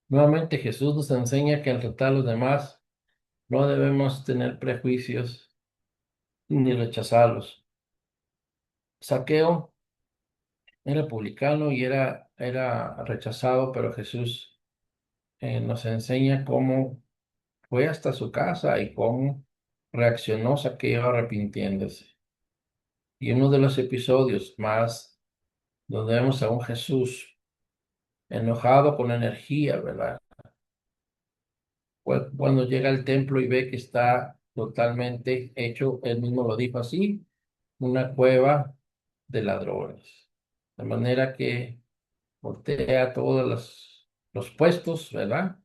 Nuevamente Jesús nos enseña que al tratar a los demás no debemos tener prejuicios ni rechazarlos. Zaqueo era publicano y era rechazado, pero Jesús nos enseña cómo fue hasta su casa y cómo reaccionó Zaqueo arrepintiéndose. Y uno de los episodios más donde vemos a un Jesús enojado con energía, ¿verdad? Cuando llega al templo y ve que está totalmente hecho, él mismo lo dijo así, una cueva de ladrones. De manera que voltea todos los puestos, ¿verdad?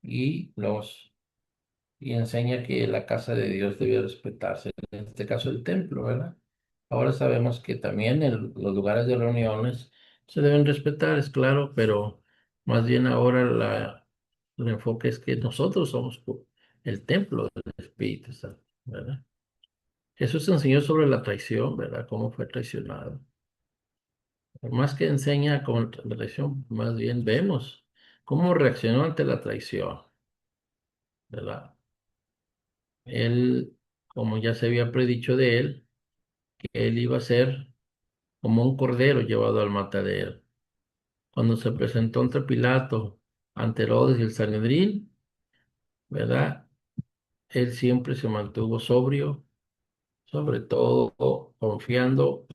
Y y enseña que la casa de Dios debe respetarse, en este caso el templo, ¿verdad? Ahora sabemos que también los lugares de reuniones se deben respetar, es claro, pero más bien ahora el enfoque es que nosotros somos el templo del Espíritu Santo, ¿verdad? Jesús enseñó sobre la traición, ¿verdad? Cómo fue traicionado. Más que enseña contra la traición, más bien vemos cómo reaccionó ante la traición, ¿verdad? Él, como ya se había predicho de él, que él iba a ser como un cordero llevado al matadero. Cuando se presentó ante Pilato, ante Herodes y el Sanedrín, ¿verdad? Él siempre se mantuvo sobrio, sobre todo confiando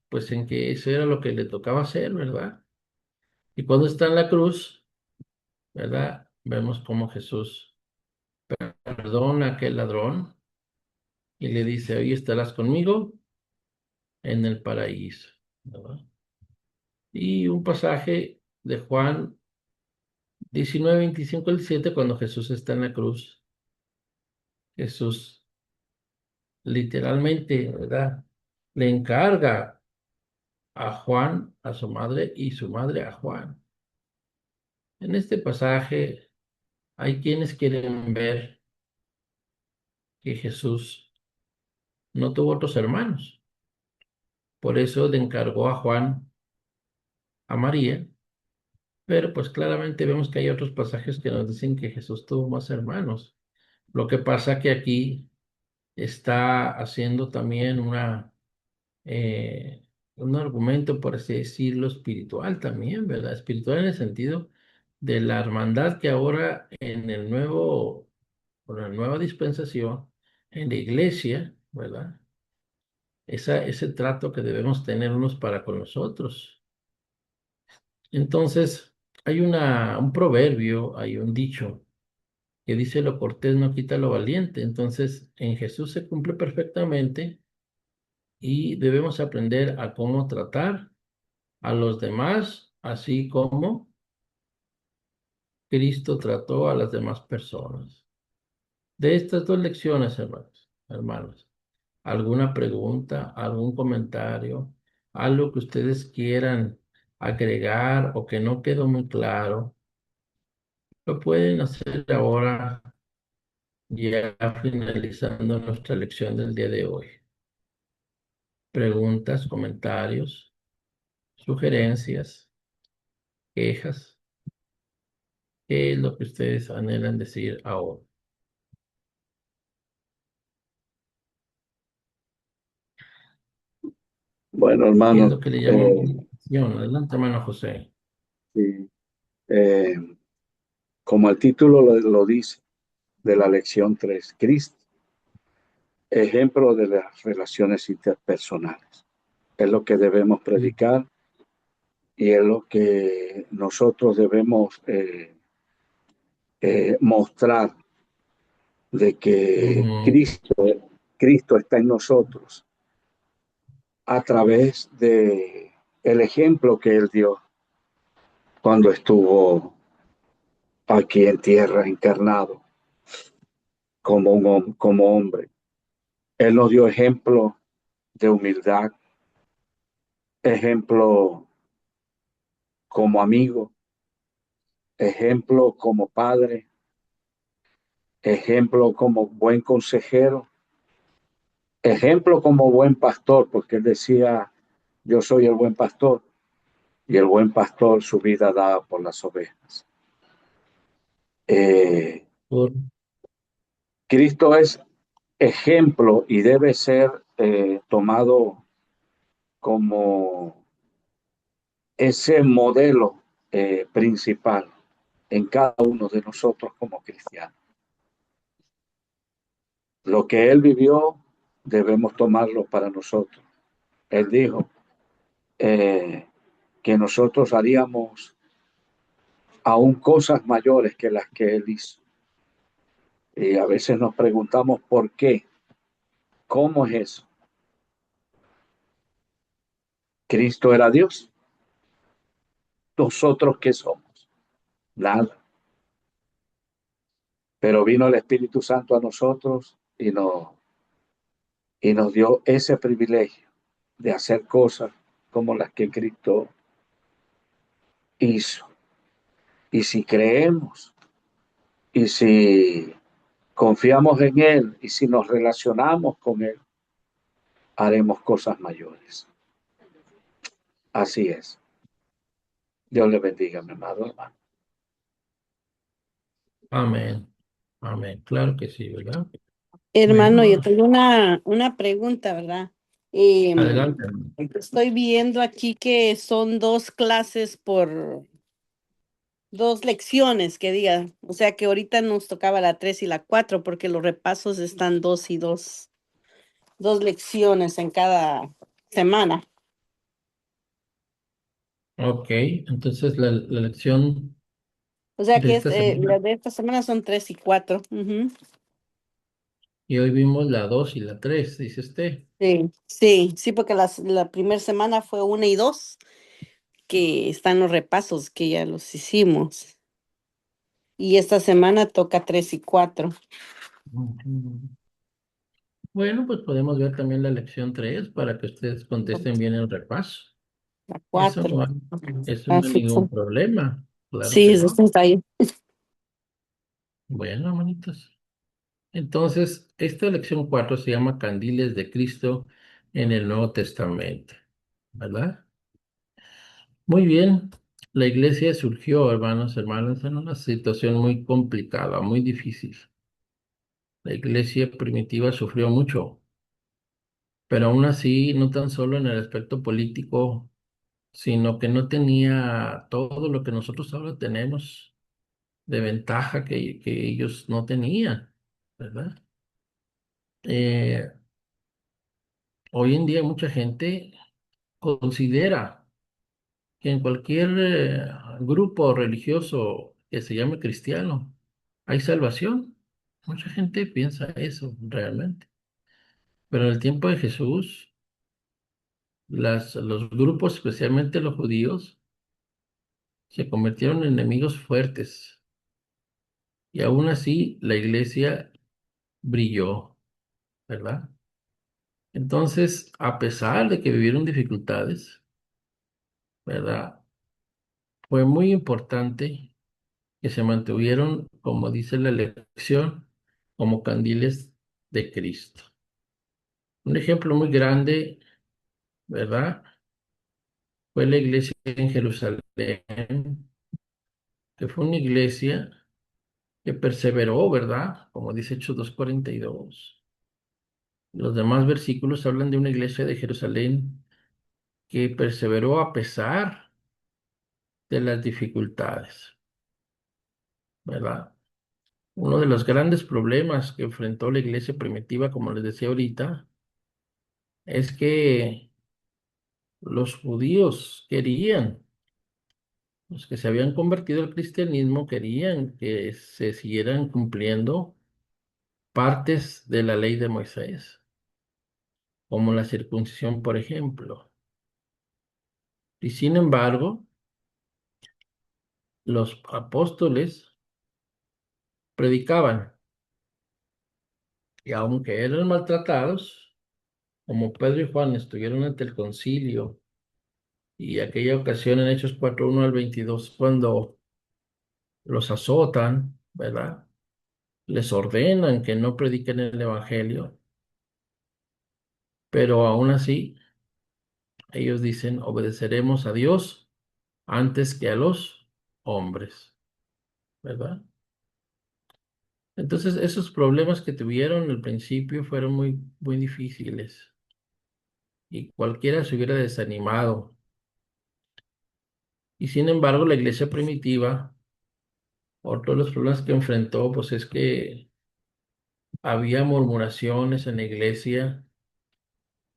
pues en que eso era lo que le tocaba hacer, ¿verdad? Y cuando está en la cruz, ¿verdad? Vemos cómo Jesús perdona a aquel ladrón y le dice, hoy estarás conmigo en el paraíso, ¿verdad? Y un pasaje de Juan 19:25 al 7 cuando Jesús está en la cruz, Jesús literalmente, ¿verdad? Le encarga a Juan, a su madre, y su madre a Juan. En este pasaje hay quienes quieren ver que Jesús no tuvo otros hermanos. Por eso le encargó a Juan, a María, pero pues claramente vemos que hay otros pasajes que nos dicen que Jesús tuvo más hermanos. Lo que pasa que aquí está haciendo también un argumento, por así decirlo, espiritual también, ¿verdad? Espiritual en el sentido de la hermandad que ahora con la nueva dispensación, en la iglesia, ¿verdad? Ese trato que debemos tener unos para con los otros. Entonces, hay un proverbio, hay un dicho que dice lo cortés no quita lo valiente. Entonces, en Jesús se cumple perfectamente y debemos aprender a cómo tratar a los demás, así como Cristo trató a las demás personas. De estas dos lecciones, hermanos, ¿alguna pregunta, algún comentario, algo que ustedes quieran agregar o que no quedó muy claro? Lo pueden hacer ahora, ya finalizando nuestra lección del día de hoy. Preguntas, comentarios, sugerencias, quejas. ¿Qué es lo que ustedes anhelan decir ahora? Bueno, ¿Qué es hermanos, lo que le llama más la atención? Adelante, hermano José. sí, eh, como el título lo dice, de la lección 3, Cristo, ejemplo de las relaciones interpersonales. Es lo que debemos Sí. predicar y es lo que nosotros debemos mostrar de que Ujú. Cristo está en nosotros a través de el ejemplo que él dio cuando estuvo aquí en tierra encarnado como hombre. Él nos dio ejemplo de humildad, ejemplo como amigo, ejemplo como padre, ejemplo como buen consejero, ejemplo como buen pastor, porque él decía, yo soy el buen pastor y el buen pastor su vida da por las ovejas. Eh, Por- Cristo es ejemplo y debe ser tomado como ese modelo principal en cada uno de nosotros como cristianos. Lo que él vivió debemos tomarlo para nosotros. Él dijo que nosotros haríamos aún cosas mayores que las que él hizo. Y a veces nos preguntamos por qué, cómo es eso. Cristo era Dios. ¿Nosotros qué somos? Nada. Pero vino el Espíritu Santo a nosotros y nos dio ese privilegio de hacer cosas como las que Cristo hizo. Y si creemos y si confiamos en Él y si nos relacionamos con Él, haremos cosas mayores. Así es. Dios le bendiga, mi amado hermano. Amén. Amén. Claro que sí, ¿verdad? Hermano, yo Bueno, tengo una pregunta, ¿verdad? adelante, hermano. Estoy viendo aquí que son dos clases por dos lecciones, que diga. O sea que ahorita nos tocaba la 3 y la 4 porque los repasos están dos y dos, dos lecciones en cada semana. Ok, entonces la lección O sea de que esta la semana, de esta semana son 3 y 4. Ujú. y hoy vimos la 2 y la 3, dice usted. Sí, sí, sí, porque la primera semana fue 1 y 2 que están los repasos que ya los hicimos. Y esta semana toca 3 y 4. Ujú. Bueno, pues podemos ver también la lección 3 para que ustedes contesten bien el repaso. La Eso 4. eso no hay Así ningún fue. problema, claro Sí, que eso no. está ahí. Bueno, hermanitos. Entonces, esta lección 4 se llama Candiles de Cristo en el Nuevo Testamento, ¿verdad? Muy bien. La iglesia surgió, hermanos, hermanas, en una situación muy complicada, muy difícil. La iglesia primitiva sufrió mucho, pero aún así, no tan solo en el aspecto político, sino que no tenía todo lo que nosotros ahora tenemos de ventaja que ellos no tenían, ¿verdad? Eh, Hoy en día mucha gente considera que en cualquier grupo religioso que se llame cristiano hay salvación. Mucha gente piensa eso realmente. Pero en el tiempo de Jesús, los grupos, especialmente los judíos, se convirtieron en enemigos fuertes. Y aún así la iglesia brilló, ¿verdad? Entonces, a pesar de que vivieron dificultades, ¿verdad? Fue muy importante que se mantuvieron, como dice la lección, como candiles de Cristo. Un ejemplo muy grande, ¿verdad? Fue la iglesia en Jerusalén, que fue una iglesia que perseveró, ¿verdad? Como dice Hechos 2:42. Los demás versículos hablan de una iglesia de Jerusalén que perseveró a pesar de las dificultades, ¿verdad? Uno de los grandes problemas que enfrentó la iglesia primitiva, como les decía ahorita, es que los judíos querían, los que se habían convertido al cristianismo, querían que se siguieran cumpliendo partes de la ley de Moisés, como la circuncisión, por ejemplo. Y sin embargo, los apóstoles predicaban, y aunque eran maltratados, como Pedro y Juan estuvieron ante el concilio, y aquella ocasión en Hechos 4:1 al 22, cuando los azotan, ¿verdad? Les ordenan que no prediquen el evangelio, pero aún así ellos dicen, obedeceremos a Dios antes que a los hombres, ¿verdad? Entonces, esos problemas que tuvieron al principio fueron muy, muy difíciles y cualquiera se hubiera desanimado. Y sin embargo, la iglesia primitiva, otro de los problemas que enfrentó, pues es que había murmuraciones en la iglesia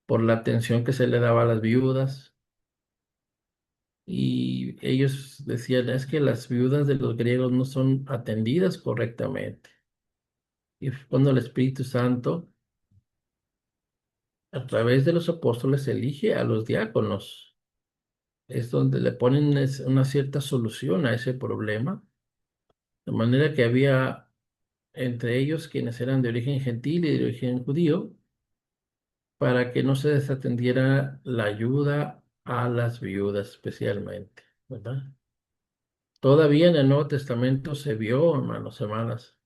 por la atención que se le daba a las viudas. Y ellos decían, es que las viudas de los griegos no son atendidas correctamente. Y fue cuando el Espíritu Santo, a través de los apóstoles, elige a los diáconos. Es donde le ponen una cierta solución a ese problema. De manera que había entre ellos quienes eran de origen gentil y de origen judío, para que no se desatendiera la ayuda a las viudas especialmente, ¿verdad? Todavía en el Nuevo Testamento se vio, hermanos, hermanas,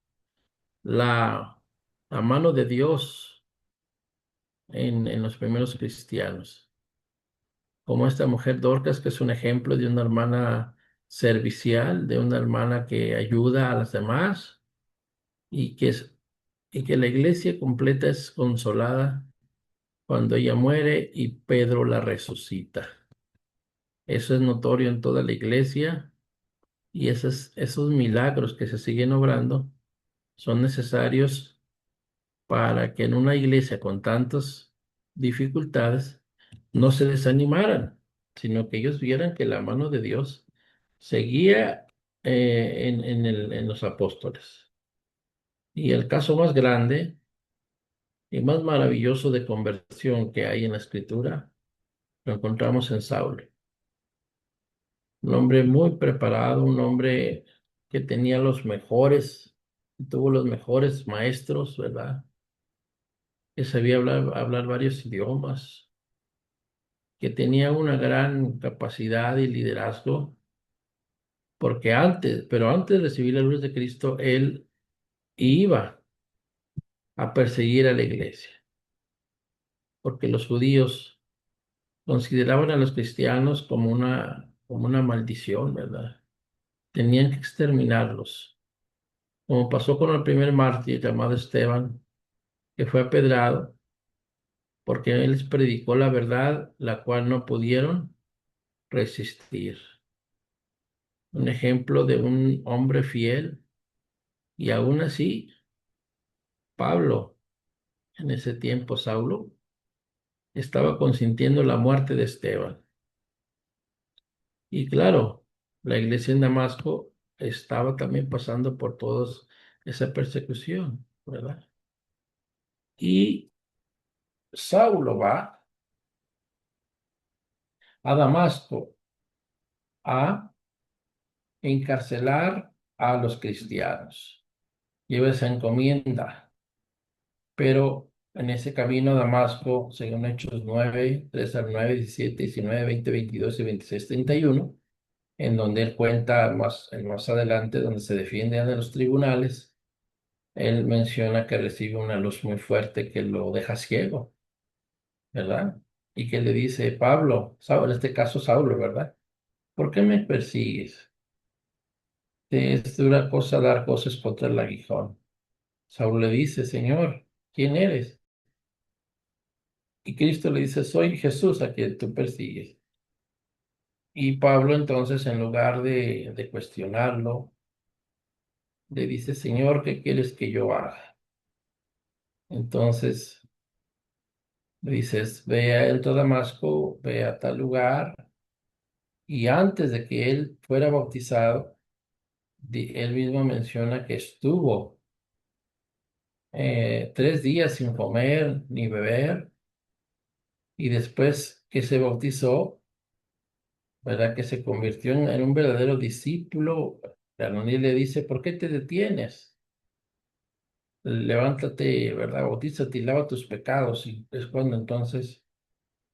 la, la mano de Dios en los primeros cristianos, como esta mujer Dorcas, que es un ejemplo de una hermana servicial, de una hermana que ayuda a las demás y y que la iglesia completa es consolada cuando ella muere y Pedro la resucita. Eso es notorio en toda la iglesia y esos milagros que se siguen obrando son necesarios para que en una iglesia con tantas dificultades no se desanimaran, sino que ellos vieran que la mano de Dios seguía en los apóstoles. Y el caso más grande y más maravilloso de conversión que hay en la Escritura lo encontramos en Saulo. Un hombre muy preparado, un hombre que tenía tuvo los mejores maestros, ¿verdad? Que sabía hablar varios idiomas, que tenía una gran capacidad y liderazgo, pero antes de recibir la luz de Cristo, él iba a perseguir a la iglesia, porque los judíos consideraban a los cristianos como una maldición, ¿verdad? Tenían que exterminarlos, como pasó con el primer mártir llamado Esteban, que fue apedrado porque él les predicó la verdad, la cual no pudieron resistir. Un ejemplo de un hombre fiel y aún así, Pablo, en ese tiempo Saulo, estaba consintiendo la muerte de Esteban. Y claro, la iglesia en Damasco estaba también pasando por toda esa persecución, ¿verdad? Y Saulo va a Damasco a encarcelar a los cristianos. Lleva esa encomienda, pero en ese camino a Damasco, según Hechos 9, 3 al 9, 17, 19, 20, 22 y 26, 31, en donde él cuenta más adelante, donde se defiende ante los tribunales, él menciona que recibe una luz muy fuerte que lo deja ciego, ¿verdad? Y que le dice, Pablo, en este caso Saulo, ¿verdad? ¿Por qué me persigues? Es dura cosa dar cosas contra el aguijón. Saulo le dice, Señor, ¿quién eres? Y Cristo le dice, soy Jesús a quien tú persigues. Y Pablo entonces, en lugar de cuestionarlo, le dice, Señor, ¿qué quieres que yo haga? Entonces le dices, ve a el Damasco, ve a tal lugar, y antes de que él fuera bautizado, él mismo menciona que estuvo 3 días sin comer ni beber, y después que se bautizó, ¿verdad? Que se convirtió en un verdadero discípulo. Ananías le dice, ¿por qué te detienes? Levántate, ¿verdad? Bautízate y lava tus pecados. Y es cuando entonces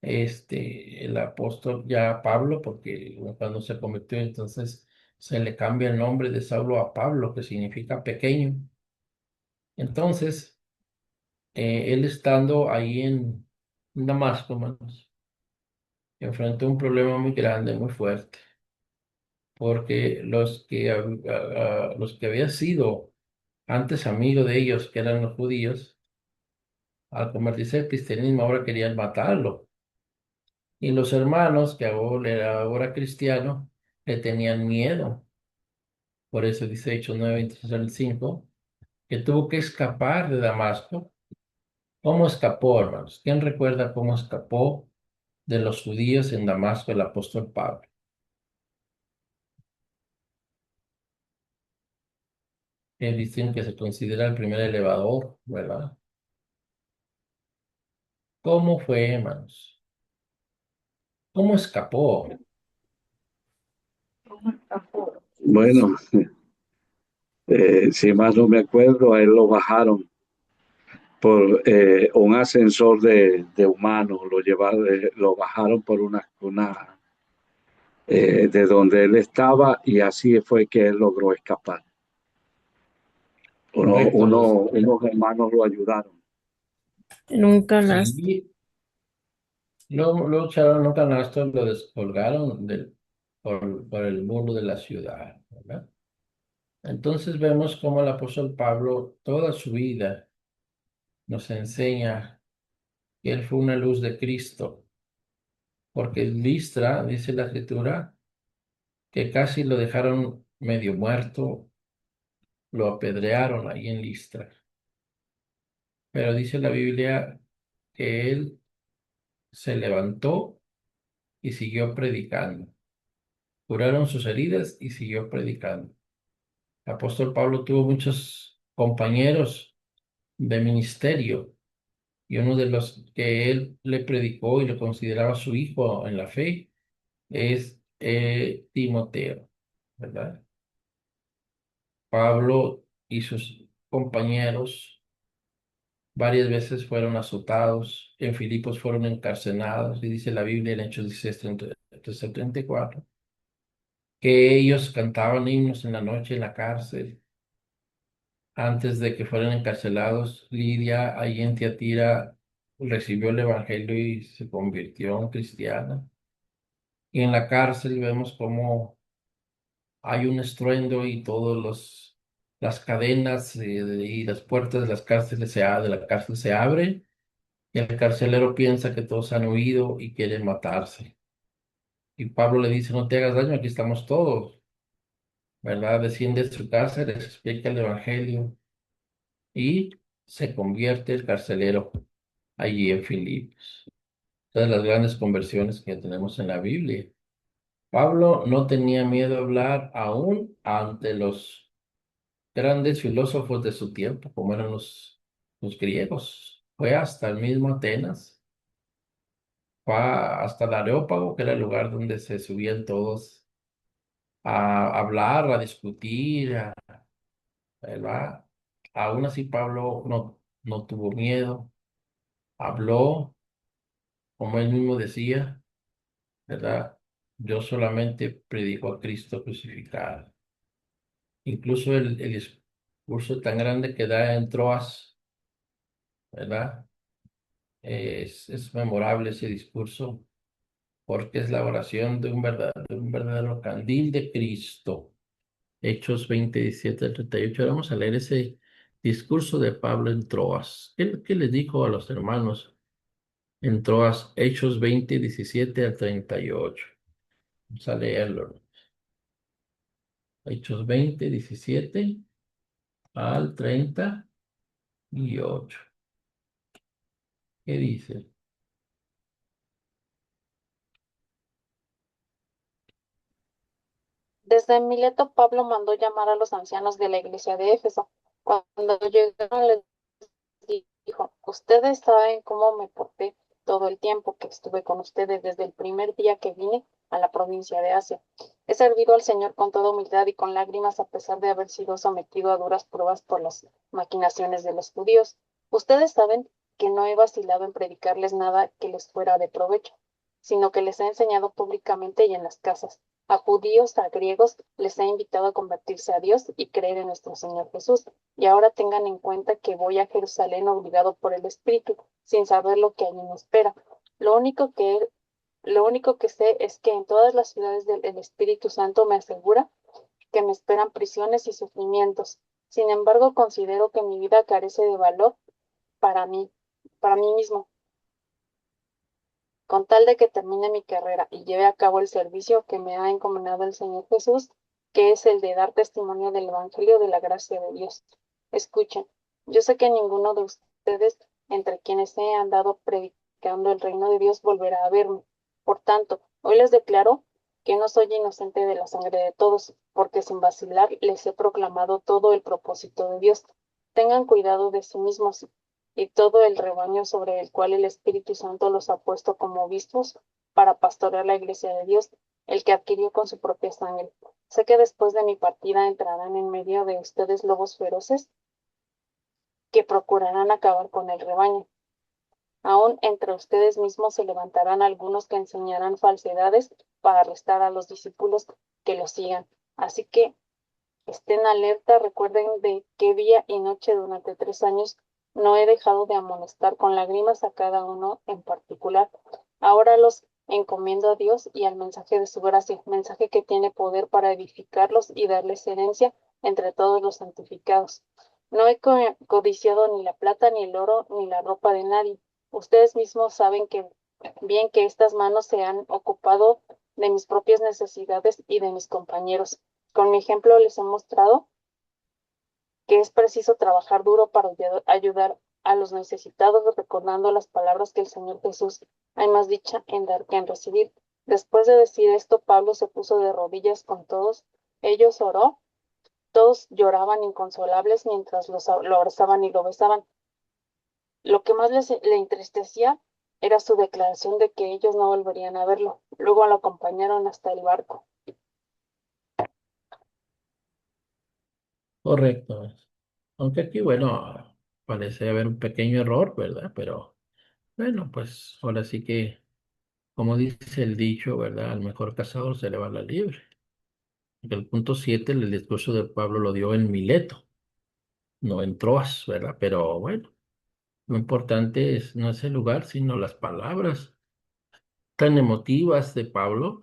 el apóstol ya Pablo, porque cuando se convirtió entonces se le cambia el nombre de Saulo a Pablo, que significa pequeño. Entonces, él estando ahí en Damasco, hermanos, enfrentó un problema muy grande, muy fuerte, porque los que había sido antes amigo de ellos, que eran los judíos, al convertirse al cristianismo ahora querían matarlo. Y los hermanos, que ahora era ahora cristiano, le tenían miedo. Por eso dice Hechos 9, 23 al 5, que tuvo que escapar de Damasco. ¿Cómo escapó, hermanos? ¿Quién recuerda cómo escapó de los judíos en Damasco el apóstol Pablo? Que dicen que se considera el primer elevador, ¿verdad? ¿Cómo fue, hermanos? ¿Cómo escapó? Bueno, si más no me acuerdo, a él lo bajaron por un ascensor de humanos, lo bajaron por de donde él estaba y así fue que él logró escapar. Correcto, Unos hermanos lo ayudaron. En un canasto. sí, lo echaron en un canasto, lo descolgaron por el muro de la ciudad, ¿verdad? Entonces vemos cómo el apóstol Pablo toda su vida nos enseña que él fue una luz de Cristo, porque en Listra, dice la escritura, que casi lo dejaron medio muerto, lo apedrearon ahí en Listra. Pero dice la Biblia que él se levantó y siguió predicando. Curaron sus heridas y siguió predicando. El apóstol Pablo tuvo muchos compañeros de ministerio y uno de los que él le predicó y lo consideraba su hijo en la fe es Timoteo, ¿verdad? Pablo y sus compañeros varias veces fueron azotados, en Filipos fueron encarcelados, y dice la Biblia en Hechos 16, 33 al 34, que ellos cantaban himnos en la noche en la cárcel. Antes de que fueran encarcelados, Lidia, ahí en Tiatira, recibió el Evangelio y se convirtió en cristiana. Y en la cárcel vemos cómo hay un estruendo y las cadenas y las puertas de de la cárcel se abren y el carcelero piensa que todos han huido y quieren matarse. Y Pablo le dice, no te hagas daño, aquí estamos todos, ¿verdad? Desciende de su casa, les explica el Evangelio y se convierte el carcelero allí en Filipos. Todas las grandes conversiones que tenemos en la Biblia. Pablo no tenía miedo a hablar aún ante los grandes filósofos de su tiempo, como eran los griegos. Fue hasta el mismo Atenas, fue hasta el Areópago, que era el lugar donde se subían todos a hablar, a discutir, ¿verdad? Aún así Pablo no tuvo miedo, habló, como él mismo decía, ¿verdad? Yo solamente predico a Cristo crucificado. Incluso el discurso tan grande que da en Troas, ¿verdad? Es memorable ese discurso porque es la oración de un verdadero candil de Cristo. Hechos 20, 17 al 38. Ahora vamos a leer ese discurso de Pablo en Troas. ¿Qué les dijo a los hermanos en Troas? Hechos 20, 17 al 38. Vamos a leerlo. Hechos 20, 17 al 38. ¿Qué dice? Desde Mileto, Pablo mandó llamar a los ancianos de la iglesia de Éfeso. Cuando llegaron, les dijo, ustedes saben cómo me porté todo el tiempo que estuve con ustedes desde el primer día que vine a la provincia de Asia. He servido al Señor con toda humildad y con lágrimas a pesar de haber sido sometido a duras pruebas por las maquinaciones de los judíos. Ustedes saben que no he vacilado en predicarles nada que les fuera de provecho, sino que les he enseñado públicamente y en las casas. A judíos, a griegos, les he invitado a convertirse a Dios y creer en nuestro Señor Jesús. Y ahora tengan en cuenta que voy a Jerusalén obligado por el Espíritu, sin saber lo que allí me espera. Lo único que, lo único que sé es que en todas las ciudades del el Espíritu Santo me asegura que me esperan prisiones y sufrimientos. Sin embargo, considero que mi vida carece de valor para mí, para mí mismo. Con tal de que termine mi carrera y lleve a cabo el servicio que me ha encomendado el Señor Jesús, que es el de dar testimonio del Evangelio de la gracia de Dios. Escuchen, yo sé que ninguno de ustedes, entre quienes he andado predicando el reino de Dios, volverá a verme. Por tanto, hoy les declaro que no soy inocente de la sangre de todos, porque sin vacilar les he proclamado todo el propósito de Dios. Tengan cuidado de sí mismos y todo el rebaño sobre el cual el Espíritu Santo los ha puesto como obispos para pastorear la iglesia de Dios, el que adquirió con su propia sangre. Sé que después de mi partida entrarán en medio de ustedes lobos feroces que procurarán acabar con el rebaño. Aún entre ustedes mismos se levantarán algunos que enseñarán falsedades para arrestar a los discípulos que los sigan. Así que estén alerta, recuerden de qué día y noche durante 3 años no he dejado de amonestar con lágrimas a cada uno en particular. Ahora los encomiendo a Dios y al mensaje de su gracia, mensaje que tiene poder para edificarlos y darles herencia entre todos los santificados. No he codiciado ni la plata, ni el oro, ni la ropa de nadie. Ustedes mismos saben que bien que estas manos se han ocupado de mis propias necesidades y de mis compañeros. Con mi ejemplo les he mostrado que es preciso trabajar duro para ayudar a los necesitados, recordando las palabras que el Señor Jesús hay más dicha en dar que en recibir. Después de decir esto, Pablo se puso de rodillas con todos. Ellos oró, todos lloraban inconsolables mientras lo abrazaban y lo besaban. Lo que más le entristecía era su declaración de que ellos no volverían a verlo. Luego lo acompañaron hasta el barco. Correcto. Aunque aquí, bueno, parece haber un pequeño error, ¿verdad? Pero bueno, pues ahora sí que, como dice el dicho, ¿verdad? Al mejor cazador se le va la liebre. El punto 7, el discurso de Pablo lo dio en Mileto, no en Troas, ¿verdad? Pero bueno, lo importante no es el lugar, sino las palabras tan emotivas de Pablo,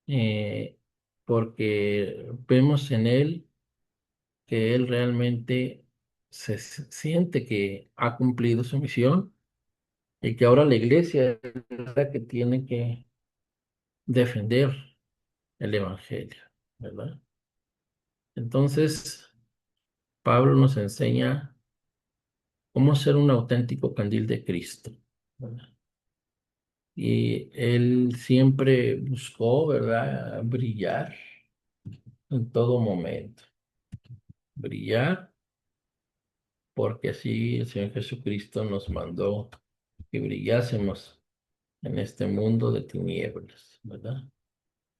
eh, porque vemos en él que él realmente siente que ha cumplido su misión y que ahora la iglesia es la que tiene que defender el evangelio, ¿verdad? Entonces, Pablo nos enseña cómo ser un auténtico candil de Cristo, ¿verdad? Y él siempre buscó, ¿verdad?, brillar en todo momento, brillar, porque así el Señor Jesucristo nos mandó que brillásemos en este mundo de tinieblas, ¿verdad?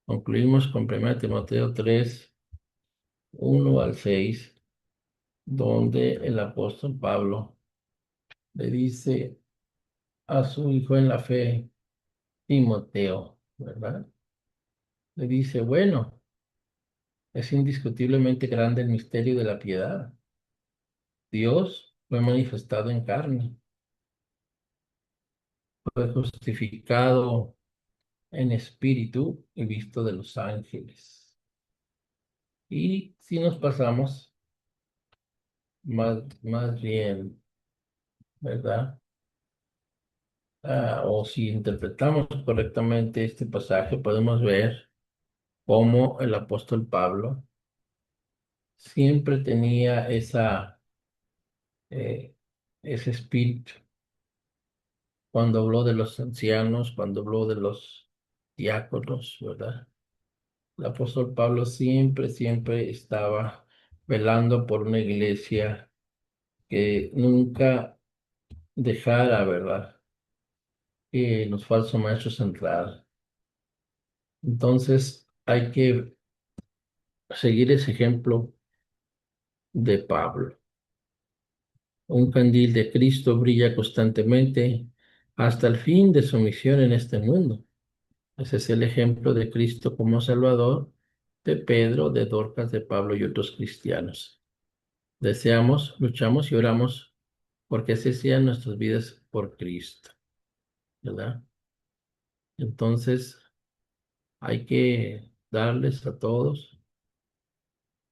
Concluimos con 1 Timoteo 3, 1 al 6, donde el apóstol Pablo le dice a su hijo en la fe, Timoteo, ¿verdad? Le dice, bueno, es indiscutiblemente grande el misterio de la piedad. Dios fue manifestado en carne, fue justificado en espíritu y visto de los ángeles. Y si nos pasamos más bien, ¿verdad? O si interpretamos correctamente este pasaje, podemos ver cómo el apóstol Pablo siempre tenía eh, ese espíritu cuando habló de los ancianos, cuando habló de los diáconos, ¿verdad? El apóstol Pablo siempre estaba velando por una iglesia que nunca dejara, ¿verdad?, que los falsos maestros entraran. Entonces hay que seguir ese ejemplo de Pablo. Un candil de Cristo brilla constantemente hasta el fin de su misión en este mundo. Ese es el ejemplo de Cristo como Salvador, de Pedro, de Dorcas, de Pablo y otros cristianos. Deseamos, luchamos y oramos porque así sean nuestras vidas por Cristo, ¿verdad? Entonces hay que darles a todos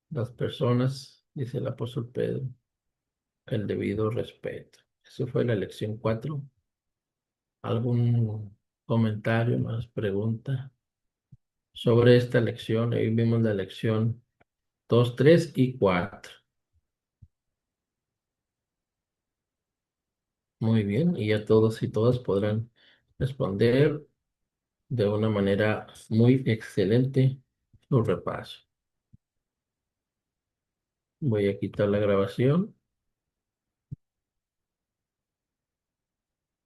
las personas dice el apóstol Pedro, el debido respeto. Eso fue la lección 4. ¿Algún comentario más, pregunta sobre esta lección? Ahí vimos la lección 2, 3 y 4. Muy bien, y ya todos y todas podrán responder de una manera muy excelente su repaso. Voy a quitar la grabación.